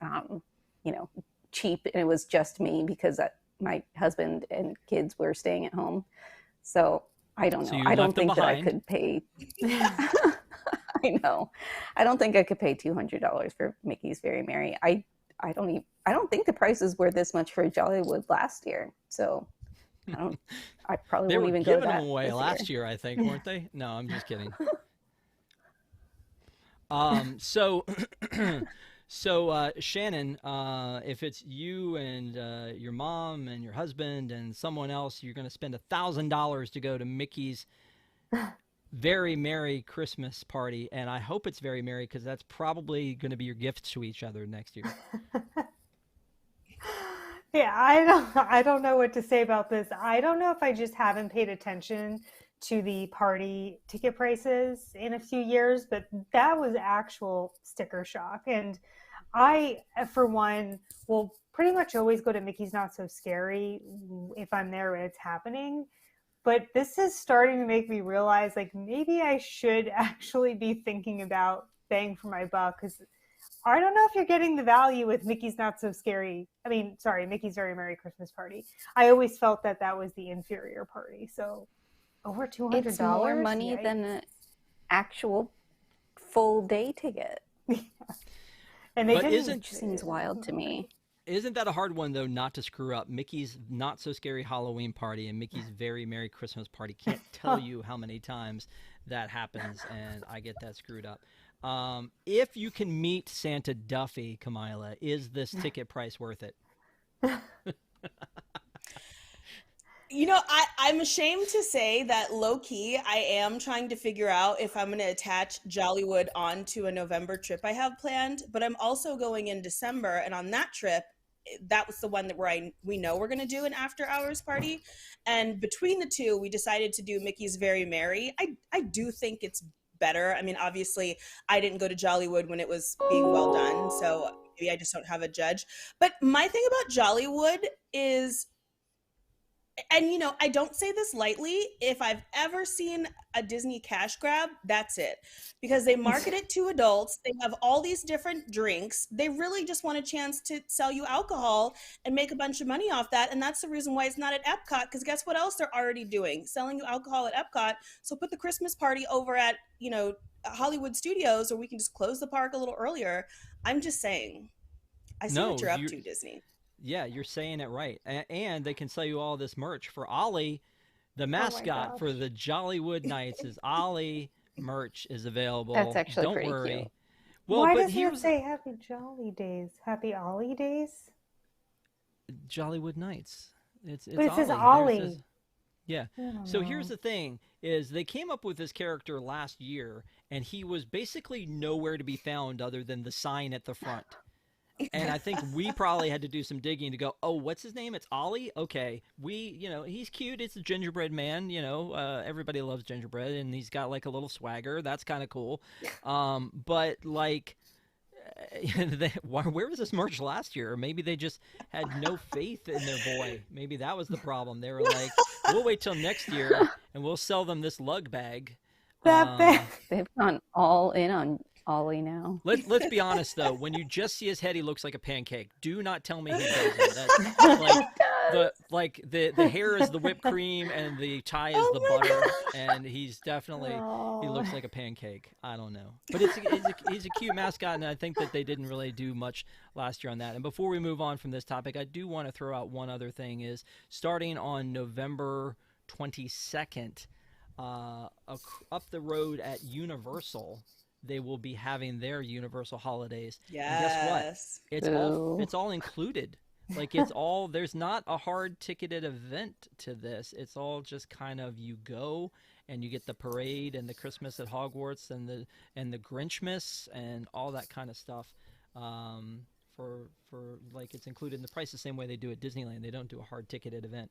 cheap, and it was just me because my husband and kids were staying at home. So I don't know. I don't think that I could pay. I know. I don't think I could pay $200 for Mickey's Very Merry. I don't think the prices were this much for Jollywood last year. So I probably won't even go to that. They were giving them away last year, I think, weren't they? No, I'm just kidding. So Shannon, if it's you and your mom and your husband and someone else, you're going to spend $1,000 to go to Mickey's very Merry Christmas party, and I hope it's very merry because that's probably going to be your gift to each other next year. Yeah, I don't know what to say about this. I don't know if I just haven't paid attention to the party ticket prices in a few years, but that was actual sticker shock. And I, for one, will pretty much always go to Mickey's Not So Scary if I'm there when it's happening. But this is starting to make me realize, like, maybe I should actually be thinking about bang for my buck, because I don't know if you're getting the value with Mickey's Not So Scary. I mean, sorry, Mickey's Very Merry Christmas Party. I always felt that that was the inferior party. So over $200. It's more money than an actual full day ticket. And they But didn't. isn't- Which seems wild to me. Isn't that a hard one, though, not to screw up? Mickey's Not So Scary Halloween Party and Mickey's Very Merry Christmas Party. Can't tell you how many times that happens, and I get that screwed up. If you can meet Santa Duffy, Kamila, is this ticket price worth it? You know, I'm ashamed to say that low-key, I am trying to figure out if I'm going to attach Jollywood onto a November trip I have planned, but I'm also going in December, and on that trip, that was the one that we know we're going to do an after-hours party, and between the two, we decided to do Mickey's Very Merry. I do think it's better. I mean, obviously, I didn't go to Jollywood when it was being well done, so maybe I just don't have a judge. But my thing about Jollywood is, and you know, I don't say this lightly, if I've ever seen a Disney cash grab, that's it. Because they market it to adults, they have all these different drinks, they really just want a chance to sell you alcohol and make a bunch of money off that, and that's the reason why it's not at Epcot, because guess what else they're already doing? Selling you alcohol at Epcot, so put the Christmas party over at, you know, Hollywood Studios, or we can just close the park a little earlier. I'm just saying. I see what you're up to, Disney. Yeah, you're saying it right. And they can sell you all this merch. For Ollie, the mascot for the Jollywood Nights is Ollie merch is available. That's actually Don't pretty worry. cute. Well, Why but doesn't it say Happy Jolly Days? Happy Ollie Days? Jollywood Nights. It's But it says Ollie. Ollie. Yeah. So here's the thing is they came up with this character last year, and he was basically nowhere to be found other than the sign at the front. And I think we probably had to do some digging to go, oh, what's his name? It's Ollie? Okay. You know, he's cute. It's a gingerbread man. You know, everybody loves gingerbread, and he's got like a little swagger. That's kind of cool. But like, where was this merch last year? Or maybe they just had no faith in their boy. Maybe that was the problem. They were like, we'll wait till next year, and we'll sell them this lug bag. That bag. They've gone all in on Ollie now. Let's be honest though. When you just see his head, he looks like a pancake. Do not tell me he doesn't. The hair is the whipped cream and the tie is the butter, and he's definitely he looks like a pancake. I don't know, but he's a cute mascot, and I think that they didn't really do much last year on that. And before we move on from this topic, I do want to throw out one other thing: is starting on November 22nd, up the road at Universal, they will be having their Universal holidays. Yes. And guess what? It's all included. Like there's not a hard ticketed event to this. It's all just kind of you go and you get the parade and the Christmas at Hogwarts and the Grinchmas and all that kind of stuff. For like it's included in the price the same way they do at Disneyland. They don't do a hard ticketed event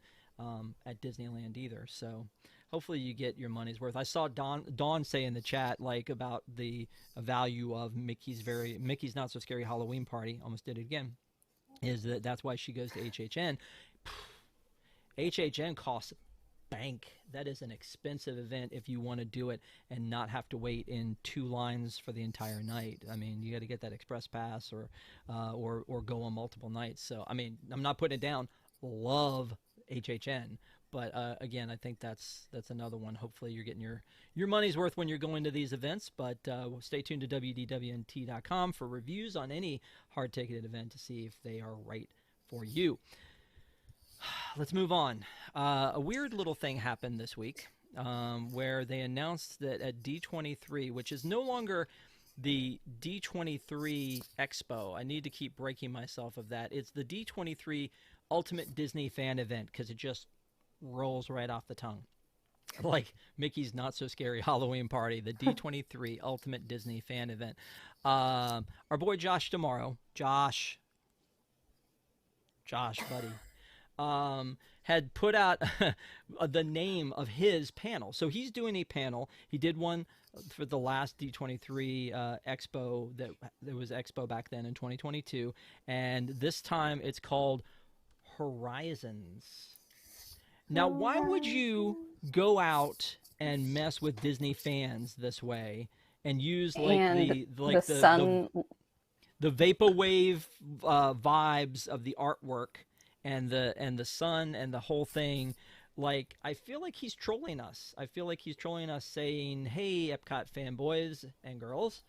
at Disneyland either. So hopefully you get your money's worth. I saw Dawn say in the chat like about the value of Mickey's Not So Scary Halloween Party. Almost did it again. That's why she goes to HHN. HHN costs bank. That is an expensive event if you want to do it and not have to wait in 2 lines for the entire night. I mean, you got to get that express pass or go on multiple nights. So I mean, I'm not putting it down. Love HHN. But again, I think that's another one. Hopefully you're getting your money's worth when you're going to these events. But stay tuned to WDWNT.com for reviews on any hard-ticketed event to see if they are right for you. Let's move on. A weird little thing happened this week where they announced that at D23, which is no longer the D23 Expo. I need to keep breaking myself of that. It's the D23 Ultimate Disney Fan Event because it just rolls right off the tongue. like Mickey's Not So Scary Halloween Party, the D23 Ultimate Disney Fan Event. Our boy Josh tomorrow, Josh, buddy, had put out the name of his panel. So he's doing a panel. He did one for the last D23 Expo that was Expo back then in 2022, and this time it's called Horizons. Now, why would you go out and mess with Disney fans this way and use like the vaporwave vibes of the artwork and the sun and the whole thing? Like, I feel like he's trolling us. I feel like he's trolling us, saying, "Hey, Epcot fanboys and girls,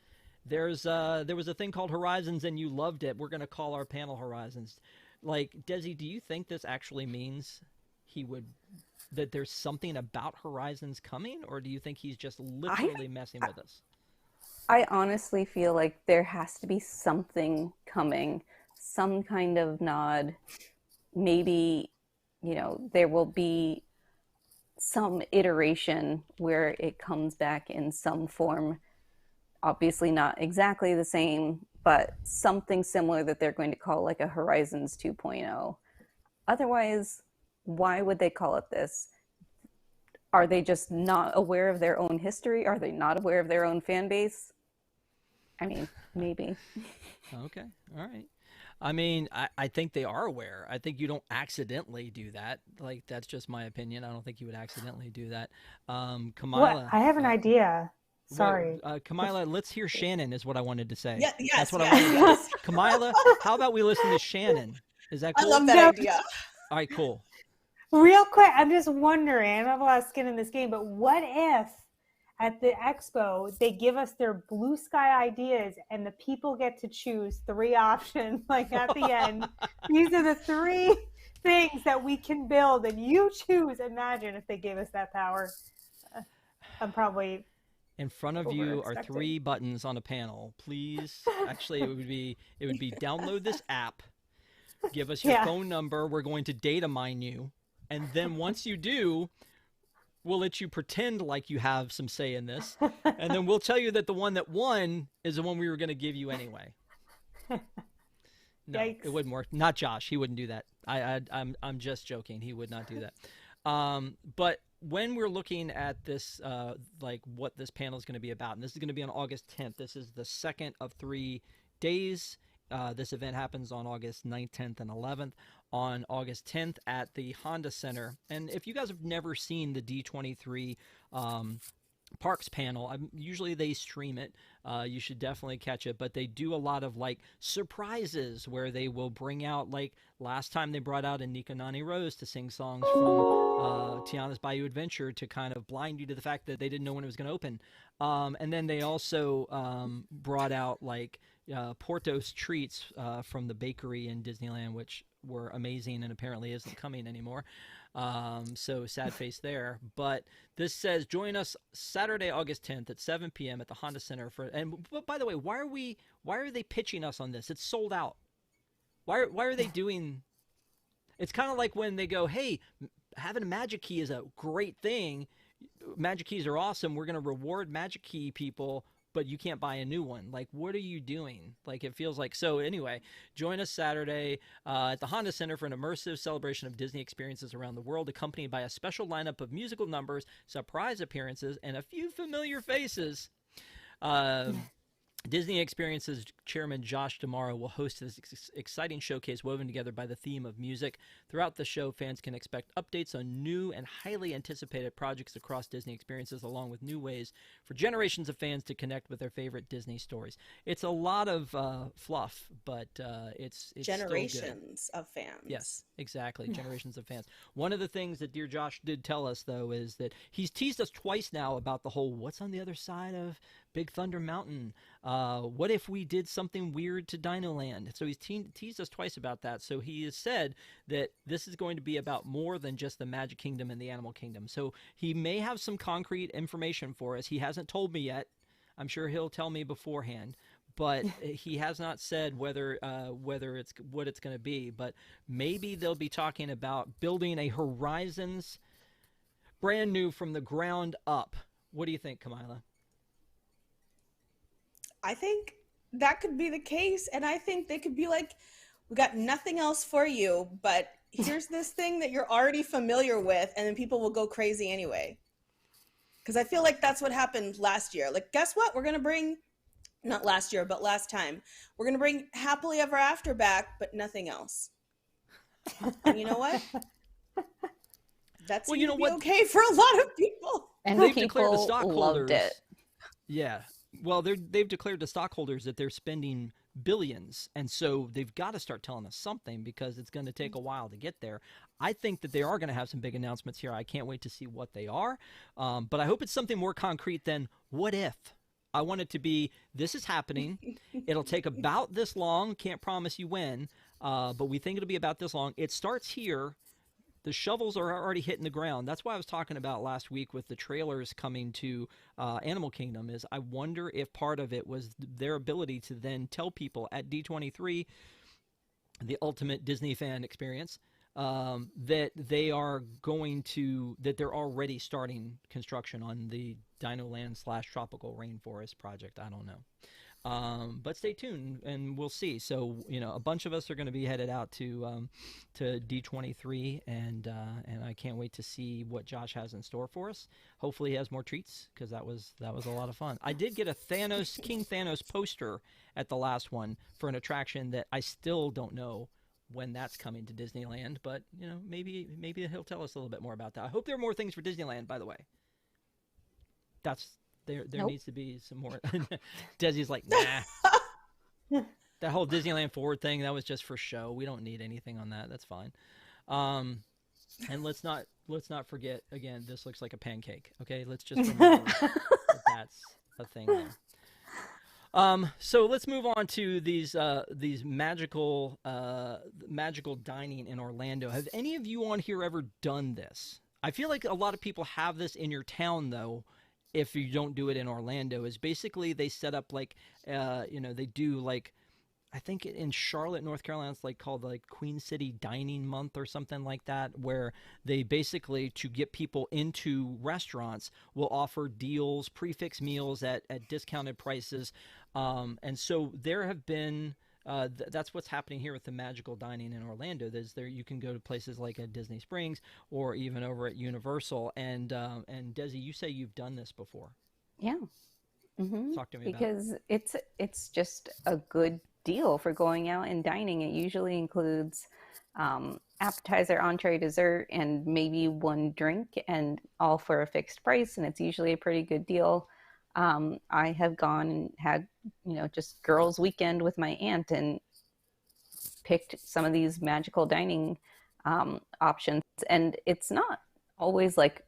there was a thing called Horizons and you loved it. We're gonna call our panel Horizons." Like, Desi, do you think this actually means that there's something about Horizons coming, or do you think he's just literally messing with us? I honestly feel like there has to be something coming, some kind of nod. Maybe, there will be some iteration where it comes back in some form. Obviously not exactly the same, but something similar that they're going to call like a Horizons 2.0. Otherwise, why would they call it this? Are they just not aware of their own history? Are they not aware of their own fan base? I mean, maybe. Okay. All right. I mean, I think they are aware. I think you don't accidentally do that. Like, that's just my opinion. I don't think you would accidentally do that. Kamila. I have an idea. Sorry. Kamila, let's hear Shannon is what I wanted to say. Yeah, yes, that's what I wanted to say. Kamila, how about we listen to Shannon? Is that cool? I love that idea. All right, cool. Real quick, I'm just wondering, I don't have a lot of skin in this game, but what if at the expo they give us their blue sky ideas and the people get to choose 3 options, like at the end? These are the 3 things that we can build, and you choose. Imagine if they gave us that power. I'm probably... In front of you are 3 buttons on a panel. Please, actually, it would be download this app, give us your phone number. We're going to data mine you. And then once you do, we'll let you pretend like you have some say in this. And then we'll tell you that the one that won is the one we were going to give you anyway. No, Yikes. It wouldn't work. Not Josh. He wouldn't do that. I'm just joking. He would not do that. But when we're looking at this, like what this panel is going to be about, and this is going to be on August 10th. This is the second of 3 days. This event happens on August 9th, 10th, and 11th. On August 10th at the Honda Center. And if you guys have never seen the D23 Parks panel, usually they stream it. You should definitely catch it. But they do a lot of like surprises where they will bring out, like last time they brought out Anika Nani Rose to sing songs from Tiana's Bayou Adventure to kind of blind you to the fact that they didn't know when it was going to open. And then they also brought out like Portos treats from the bakery in Disneyland, which were amazing and apparently isn't coming anymore. So sad face there. But this says, join us Saturday, August 10th at 7 p.m. at the Honda Center but by the way, why are they pitching us on this? It's sold out. Why are they doing? It's kind of like when they go, hey, having a Magic Key is a great thing. Magic Keys are awesome. We're going to reward Magic Key people, but you can't buy a new one. Like, what are you doing? Like, it feels like... So anyway, join us Saturday at the Honda Center for an immersive celebration of Disney experiences around the world, accompanied by a special lineup of musical numbers, surprise appearances, and a few familiar faces. Disney Experiences Chairman Josh D'Amaro will host this exciting showcase woven together by the theme of music. Throughout the show, fans can expect updates on new and highly anticipated projects across Disney Experiences, along with new ways for generations of fans to connect with their favorite Disney stories. It's a lot of fluff, but it's generations of fans. Yes, exactly. Generations of fans. One of the things that Dear Josh did tell us, though, is that he's teased us twice now about the whole what's on the other side of Big Thunder Mountain. What if we did something weird to Dino Land? So he's teased us twice about that. So he has said that this is going to be about more than just the Magic Kingdom and the Animal Kingdom. So he may have some concrete information for us. He hasn't told me yet. I'm sure he'll tell me beforehand. But he has not said whether it's what it's going to be. But maybe they'll be talking about building a Horizons. brand new from the ground up. What do you think, Kamila? I think that could be the case. And I think they could be like, we got nothing else for you, but here's this thing that you're already familiar with. And then people will go crazy anyway. Because I feel like that's what happened last year. Like, guess what? We're going to bring, not last year, but last time, we're going to bring Happily Ever After back, but nothing else. And you know what? That's okay for a lot of people. And they've people declared the stockholders. loved it. Yeah. Well, they've declared to stockholders that they're spending billions, and so they've got to start telling us something because it's going to take a while to get there. I think that they are going to have some big announcements here. I can't wait to see what they are, but I hope it's something more concrete than what if. I want it to be, this is happening. It'll take about this long. Can't promise you when, but we think it'll be about this long. It starts here. The shovels are already hitting the ground. That's why I was talking about last week with the trailers coming to Animal Kingdom is I wonder if part of it was their ability to then tell people at D23, the ultimate Disney fan experience, that they are that they're already starting construction on the Dino Land / Tropical Rainforest project. I don't know. But stay tuned and we'll see. So, a bunch of us are going to be headed out to D23 and I can't wait to see what Josh has in store for us. Hopefully he has more treats because that was a lot of fun. I did get a King Thanos poster at the last one for an attraction that I still don't know when that's coming to Disneyland, but maybe he'll tell us a little bit more about that. I hope there are more things for Disneyland, by the way. There Nope. needs to be some more. Desi's like, nah. That whole Disneyland Forward thing, that was just for show. We don't need anything on that. That's fine. And let's not forget, again, this looks like a pancake. Okay, let's just remember that that's a thing there. So let's move on to these magical dining in Orlando. Have any of you on here ever done this? I feel like a lot of people have this in your town, though. If you don't do it in Orlando, is basically they set up like, they do like, I think in Charlotte, North Carolina, it's like called like Queen City Dining Month or something like that, where they basically, to get people into restaurants, will offer deals, prefix meals at discounted prices. And so there have been, that's what's happening here with the magical dining in Orlando. You can go to places like at Disney Springs or even over at Universal. And Desi, you say you've done this before. Yeah. Mm-hmm. Talk to me because it's just a good deal for going out and dining. It usually includes appetizer, entree, dessert, and maybe one drink, and all for a fixed price. And it's usually a pretty good deal. I have gone and had, just girls' weekend with my aunt and picked some of these magical dining options. And it's not always like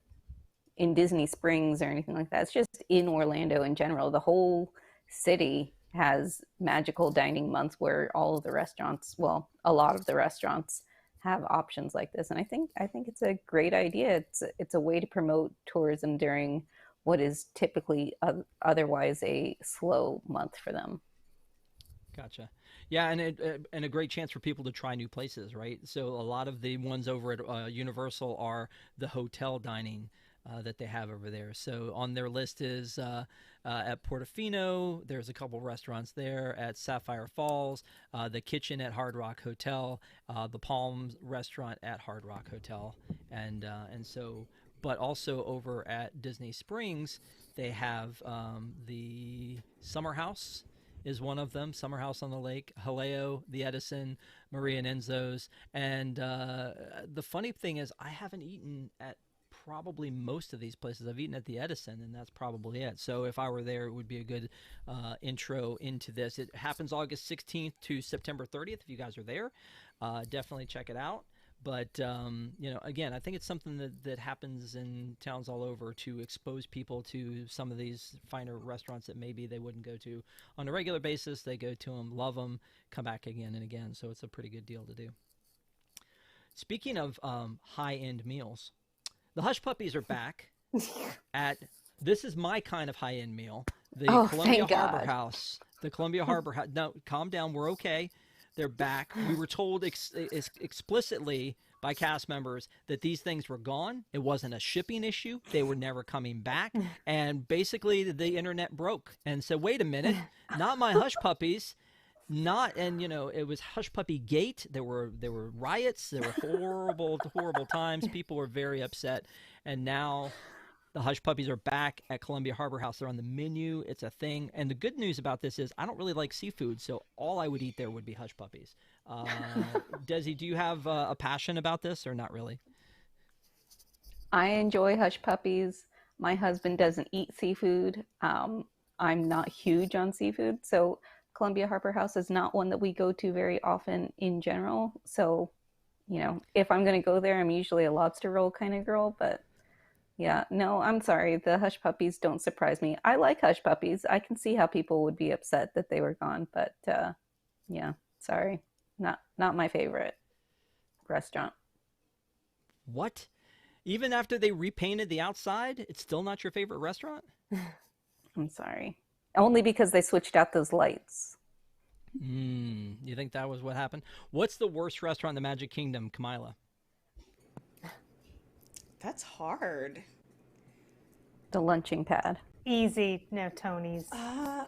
in Disney Springs or anything like that. It's just in Orlando in general. The whole city has magical dining months where all of the restaurants, well, a lot of the restaurants have options like this. And I think it's a great idea. It's a way to promote tourism during what is typically otherwise a slow month for them. Gotcha. Yeah, and a great chance for people to try new places, right? So a lot of the ones over at Universal are the hotel dining that they have over there. So on their list is at Portofino, there's a couple restaurants there, at Sapphire Falls, the Kitchen at Hard Rock Hotel, the Palms restaurant at Hard Rock Hotel, and so. But also over at Disney Springs, they have the Summer House is one of them. Summer House on the Lake, Haleo, the Edison, Maria and Enzo's. And the funny thing is I haven't eaten at probably most of these places. I've eaten at the Edison, and that's probably it. So if I were there, it would be a good intro into this. It happens August 16th to September 30th. If you guys are there, definitely check it out. But, again, I think it's something that happens in towns all over to expose people to some of these finer restaurants that maybe they wouldn't go to on a regular basis. They go to them, love them, come back again and again. So it's a pretty good deal to do. Speaking of high-end meals, the Hush Puppies are back this is my kind of high-end meal. The Columbia Harbor House. The Columbia Harbor House. No, calm down. We're okay. They're back. We were told explicitly by cast members that these things were gone. It wasn't a shipping issue. They were never coming back. And basically the internet broke and said, wait a minute, not my hush puppies. Not, and it was Hush Puppy Gate. There were riots. There were horrible times. People were very upset, and now the Hush Puppies are back at Columbia Harbor House. They're on the menu. It's a thing. And the good news about this is I don't really like seafood, so all I would eat there would be Hush Puppies. Desi, do you have a passion about this or not really? I enjoy Hush Puppies. My husband doesn't eat seafood. I'm not huge on seafood, so Columbia Harbor House is not one that we go to very often in general. So, if I'm going to go there, I'm usually a lobster roll kind of girl. But yeah, no, I'm sorry. The Hush Puppies don't surprise me. I like Hush Puppies. I can see how people would be upset that they were gone. But yeah, sorry. Not my favorite restaurant. What? Even after they repainted the outside, it's still not your favorite restaurant? I'm sorry. Only because they switched out those lights. You think that was what happened? What's the worst restaurant in the Magic Kingdom, Kamila? That's hard. The lunching pad. Easy. No, Tony's. I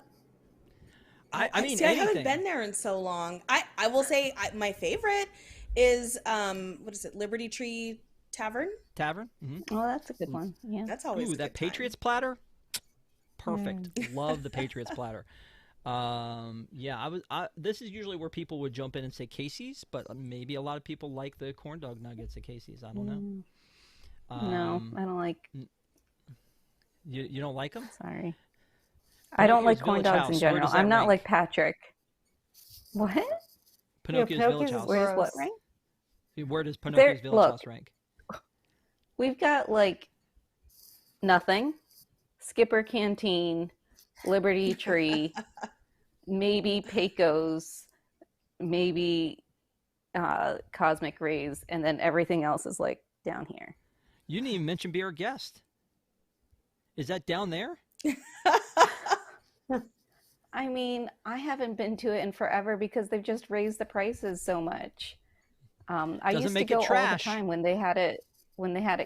mean, see, I anything. haven't been there in so long. I will say my favorite is what is it? Liberty Tree Tavern. Mm-hmm. Oh, that's a good one. Yeah. That's always Ooh, a that good time. Patriots platter. Perfect. Love the Patriots platter. Yeah, this is usually where people would jump in and say Casey's, but maybe a lot of people like the corn dog nuggets at Casey's. I don't know. No, I don't like. You don't like them? Sorry, I don't like corn dogs in general. I'm not like Patrick. What? Pinocchio's Village House. Where's what rank? Where does Pinocchio's Village House rank? We've got like nothing. Skipper Canteen, Liberty Tree, maybe Pecos, maybe Cosmic Rays, and then everything else is like down here. You didn't even mention Be Our Guest. Is that down there? I mean, I haven't been to it in forever because they've just raised the prices so much. I used to go all the time when they had it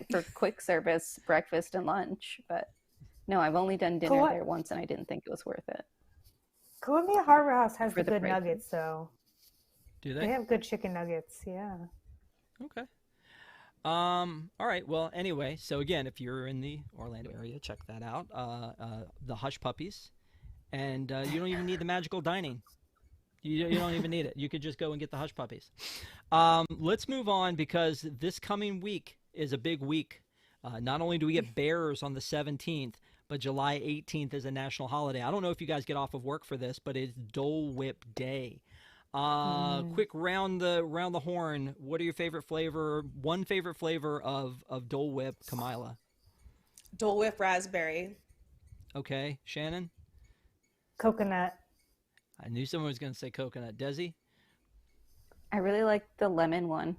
for quick service, breakfast and lunch, but no, I've only done dinner there once and I didn't think it was worth it. Columbia Harbor House has the good nuggets, though. Do they? They have good chicken nuggets, yeah. Okay. All right. Well, anyway, so again, if you're in the Orlando area, check that out. The Hush Puppies. And you don't even need the magical dining. You don't even need it. You could just go and get the Hush Puppies. Let's move on because this coming week is a big week. Not only do we get Bears on the 17th, but July 18th is a national holiday. I don't know if you guys get off of work for this, but it's Dole Whip Day. Quick round the horn. What are your favorite flavor? One favorite flavor of Dole Whip, Kamila. Dole Whip raspberry. Okay, Shannon. Coconut. I knew someone was going to say coconut. Desi. I really like the lemon one.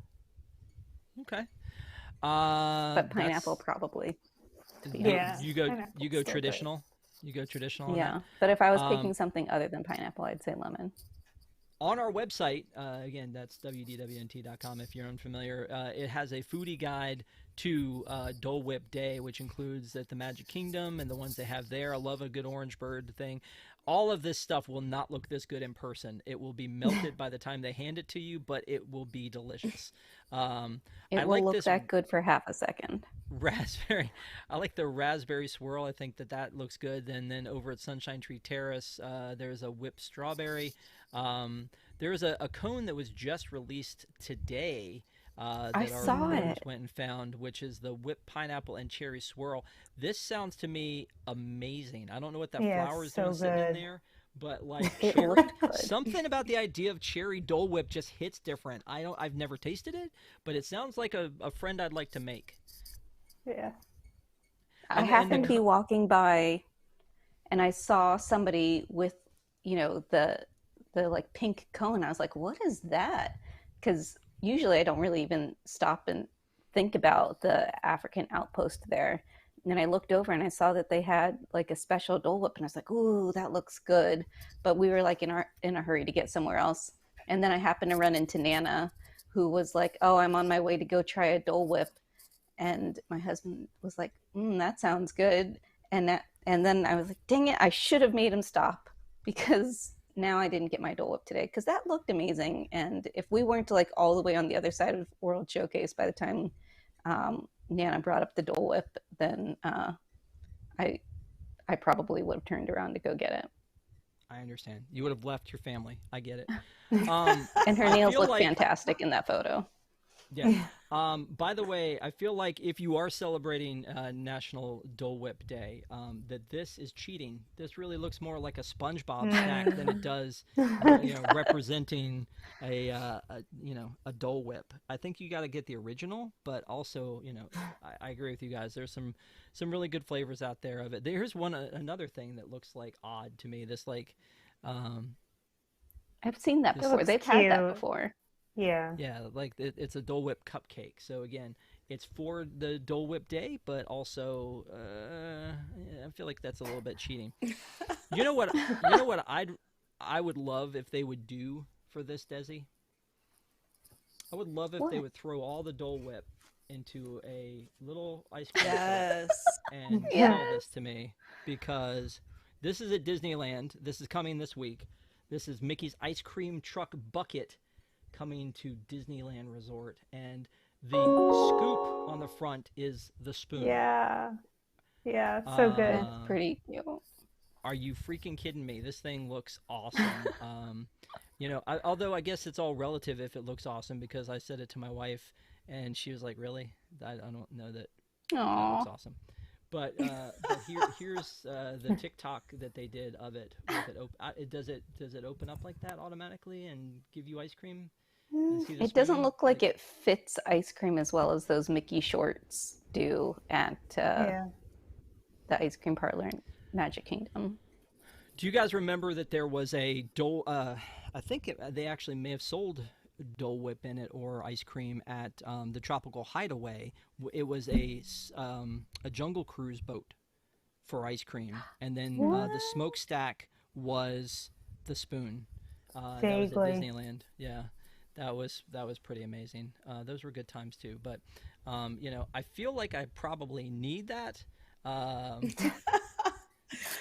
Okay. But pineapple probably. Yeah. You go traditional. You go traditional. Yeah, but if I was picking something other than pineapple, I'd say lemon. On our website, again, that's wdwnt.com if you're unfamiliar, it has a foodie guide to Dole Whip Day, which includes at the Magic Kingdom and the ones they have there. I love a good orange bird thing. All of this stuff will not look this good in person. It will be melted by the time they hand it to you, but it will be delicious. It will look that good for half a second. Raspberry. I like the raspberry swirl. I think that looks good. And then over at Sunshine Tree Terrace, there's a whipped strawberry. There's a cone that was just released today that our reviewers went and found, which is the whipped pineapple and cherry swirl. This sounds to me amazing. I don't know what that flour is doing sitting in there, but like something about the idea of cherry Dole Whip just hits different. I've never tasted it, but it sounds like a friend I'd like to make. Yeah. I happened to be walking by and I saw somebody with, the like pink cone. I was like, what is that? Because usually I don't really even stop and think about the African outpost there. And then I looked over and I saw that they had like a special Dole Whip and I was like, ooh, that looks good. But we were like in a hurry to get somewhere else. And then I happened to run into Nana, who was like, oh, I'm on my way to go try a Dole Whip. And my husband was like, that sounds good. And then I was like, dang it, I should have made him stop, because now I didn't get my Dole Whip today, because that looked amazing. And if we weren't like all the way on the other side of World Showcase by the time Nana brought up the Dole Whip, then I probably would have turned around to go get it. I understand. You would have left your family. I get it. And her nails look fantastic in that photo. Yeah. By the way, I feel like if you are celebrating National Dole Whip Day, that this is cheating. This really looks more like a SpongeBob snack than it does, representing a Dole Whip. I think you got to get the original, but also, I agree with you guys. There's some really good flavors out there of it. Here's another thing that looks like odd to me. This I've seen that before. They've had that before. Yeah. Yeah, like it's a Dole Whip cupcake. So again, it's for the Dole Whip Day, but also I feel like that's a little bit cheating. You know what I would love if they would do for this, Desi? I would love if they would throw all the Dole Whip into a little ice cream truck and sell this to me, because this is at Disneyland. This is coming this week. This is Mickey's Ice Cream Truck Bucket coming to Disneyland Resort, and the scoop on the front is the spoon. Yeah, so good. That's pretty cute. Are you freaking kidding me? This thing looks awesome. Although I guess it's all relative if it looks awesome, because I said it to my wife and she was like, really? I don't know that looks awesome. But here's the TikTok that they did of it. Does it open up like that automatically and give you ice cream? It doesn't look like it fits ice cream as well as those Mickey shorts do at the ice cream parlor in Magic Kingdom. Do you guys remember that there was a Dole? I think they actually may have sold Dole Whip in it or ice cream at the Tropical Hideaway. It was a Jungle Cruise boat for ice cream, and then the smokestack was the spoon. That was at Disneyland. Yeah, that was pretty amazing. Those were good times too. But I feel like I probably need that.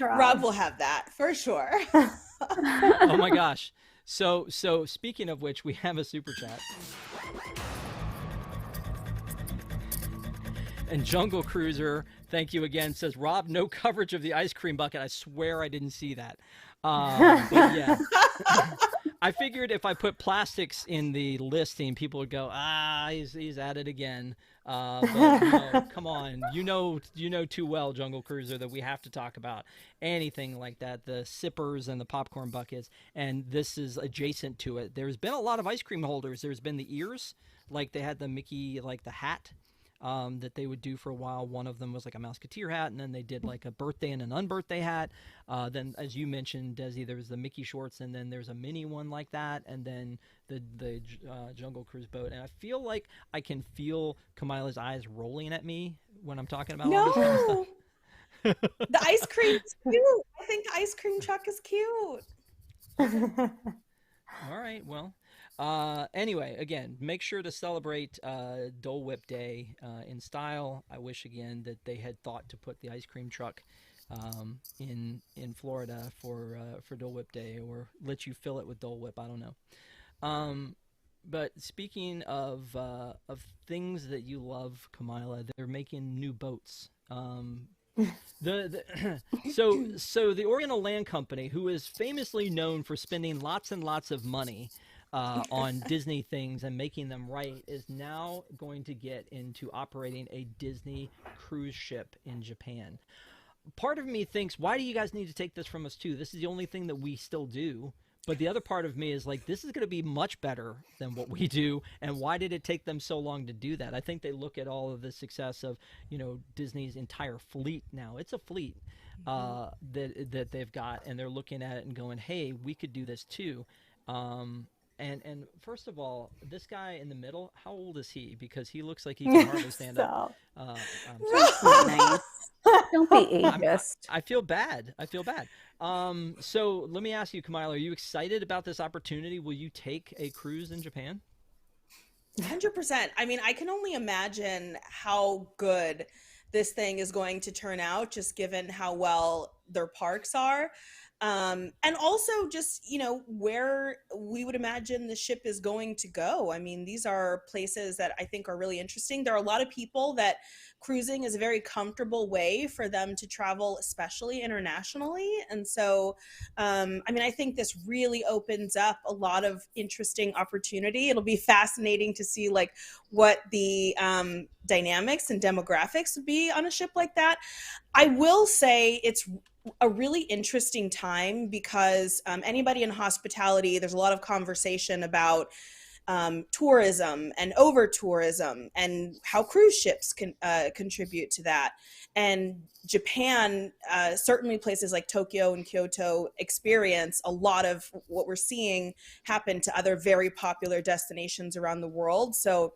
Rob will have that for sure. Oh my gosh. So speaking of which, we have a super chat. And Jungle Cruiser, thank you again, says, Rob, no coverage of the ice cream bucket. I swear I didn't see that. But yeah. I figured if I put plastics in the listing, people would go, he's at it again. But no, come on, you know too well, Jungle Cruiser, that we have to talk about anything like that, the sippers and the popcorn buckets, and this is adjacent to it. There's been a lot of ice cream holders. There's been the ears, like they had the Mickey, like the hat that they would do for a while. One of them was like a Mouseketeer hat, and then they did like a birthday and an unbirthday hat. Then, as you mentioned, Desi, there was the Mickey shorts, and then there's a mini one like that, and then the Jungle Cruise boat. And I feel like I can feel Kamila's eyes rolling at me when I'm talking about all this kind of stuff. The ice cream is cute. I think the ice cream truck is cute. All right, well. Anyway, again, make sure to celebrate Dole Whip Day in style. I wish again that they had thought to put the ice cream truck in Florida for Dole Whip Day, or let you fill it with Dole Whip. I don't know. But speaking of things that you love, Kamila, they're making new boats. So the Oriental Land Company, who is famously known for spending lots and lots of money on Disney things and making them right, is now going to get into operating a Disney cruise ship in Japan. Part of me thinks, why do you guys need to take this from us too? This is the only thing that we still do. But the other part of me is like, this is going to be much better than what we do. And why did it take them so long to do that? I think they look at all of the success of, Disney's entire fleet now. It's a fleet that they've got, and they're looking at it and going, hey, we could do this too. And first of all, this guy in the middle, how old is he? Because he looks like he can hardly stand up. Nice. Don't be ageist. I feel bad. I feel bad. So let me ask you, Kamila, are you excited about this opportunity? Will you take a cruise in Japan? 100%. I mean, I can only imagine how good this thing is going to turn out, just given how well their parks are. And also just, where we would imagine the ship is going to go. I mean, these are places that I think are really interesting. There are a lot of people that cruising is a very comfortable way for them to travel, especially internationally. And so, I think this really opens up a lot of interesting opportunity. It'll be fascinating to see what the dynamics and demographics would be on a ship like that. I will say it's a really interesting time because anybody in hospitality, there's a lot of conversation about tourism and over tourism and how cruise ships can contribute to that. And Japan, certainly places like Tokyo and Kyoto experience a lot of what we're seeing happen to other very popular destinations around the world. So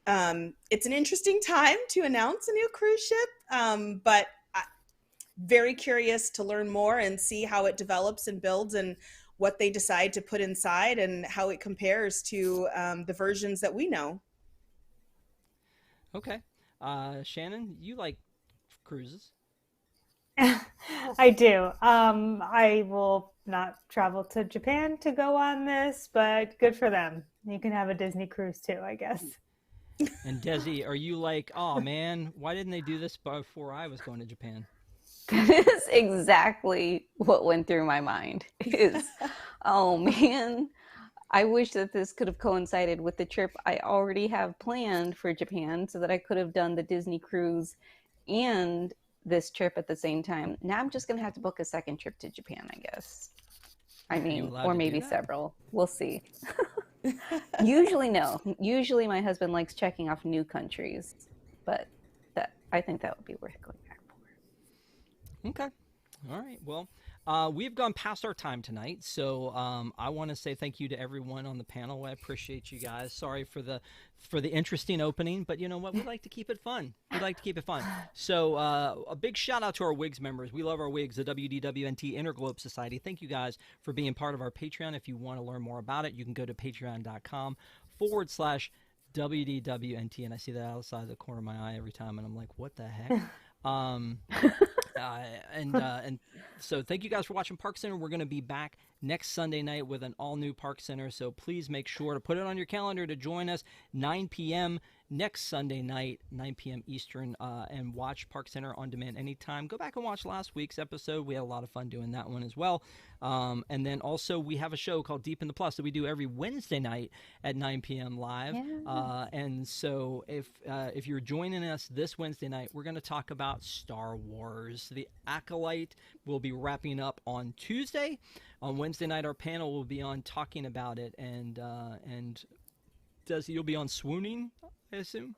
it's an interesting time to announce a new cruise ship, but very curious to learn more and see how it develops and builds and what they decide to put inside and how it compares to the versions that we know. Okay. Shannon, you like cruises? I do. I will not travel to Japan to go on this, but good for them. You can have a Disney cruise too, I guess. And Desi, are you like, oh man, why didn't they do this before I was going to Japan? That is exactly what went through my mind. Oh man, I wish that this could have coincided with the trip I already have planned for Japan so that I could have done the Disney cruise and this trip at the same time. Now I'm just going to have to book a second trip to Japan, I guess. I mean, or maybe several. We'll see. Usually no. Usually my husband likes checking off new countries, but I think that would be worth going back for. Okay. All right. Well, we've gone past our time tonight, so I want to say thank you to everyone on the panel. I appreciate you guys. Sorry for the interesting opening, but you know what? We like to keep it fun. We like to keep it fun. So a big shout out to our WIGS members. We love our WIGS, the WDWNT Interglobe Society. Thank you guys for being part of our Patreon. If you want to learn more about it, you can go to patreon.com/WDWNT. And I see that outside the corner of my eye every time, and I'm like, what the heck? And so thank you guys for watching ParksCenter. We're going to be back next Sunday night with an all-new ParksCenter, so please make sure to put it on your calendar to join us 9 p.m. next Sunday night, 9 p.m. Eastern, and watch ParksCenter on demand anytime. Go back and watch last week's episode. We had a lot of fun doing that one as well. And then also we have a show called Deep in the Plus that we do every Wednesday night at 9 p.m. live. Yeah. And so if you're joining us this Wednesday night, we're going to talk about Star Wars. The Acolyte will be wrapping up on Tuesday. On Wednesday night, our panel will be on talking about it, and you'll be on swooning, I assume.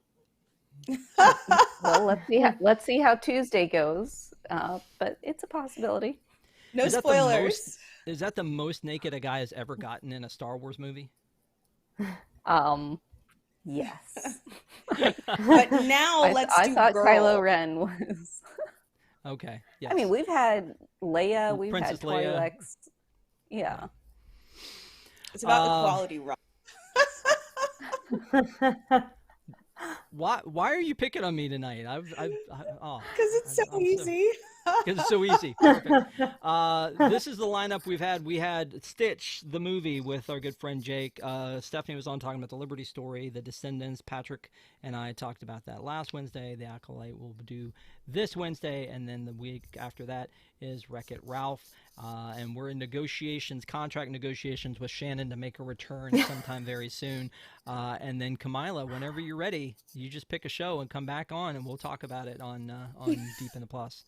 Well, let's see how Tuesday goes, but it's a possibility. No spoilers. Is that the most naked a guy has ever gotten in a Star Wars movie? Yes. But now I thought girl. Kylo Ren was. Okay. Yes. I mean, we've had Leia, we've Princess had Leia. Twi'leks. Yeah. It's about the quality, Rob. Why are you picking on me tonight? Because it's so easy. Because it's so easy. Perfect. This is the lineup we've had. We had Stitch, the movie, with our good friend Jake. Stephanie was on talking about the Liberty Story, The Descendants. Patrick and I talked about that last Wednesday. The Acolyte will do this Wednesday, and then the week after that is Wreck-It Ralph. And we're in contract negotiations with Shannon to make a return sometime very soon. And then Kamila, whenever you're ready, you just pick a show and come back on, and we'll talk about it on Deep in the Plus.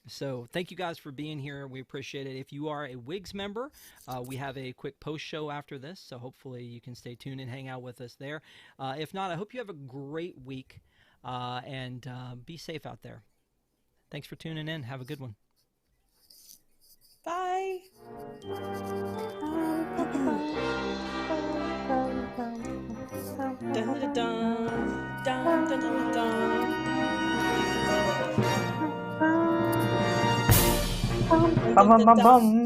So thank you guys for being here. We appreciate it. If you are a WIGS member, we have a quick post show after this, so hopefully you can stay tuned and hang out with us there. If not, I hope you have a great week, and be safe out there. Thanks for tuning in. Have a good one. Bye. Dun, dun, dun, dun, dun, dun, dun. Bum, bum, bum, bum.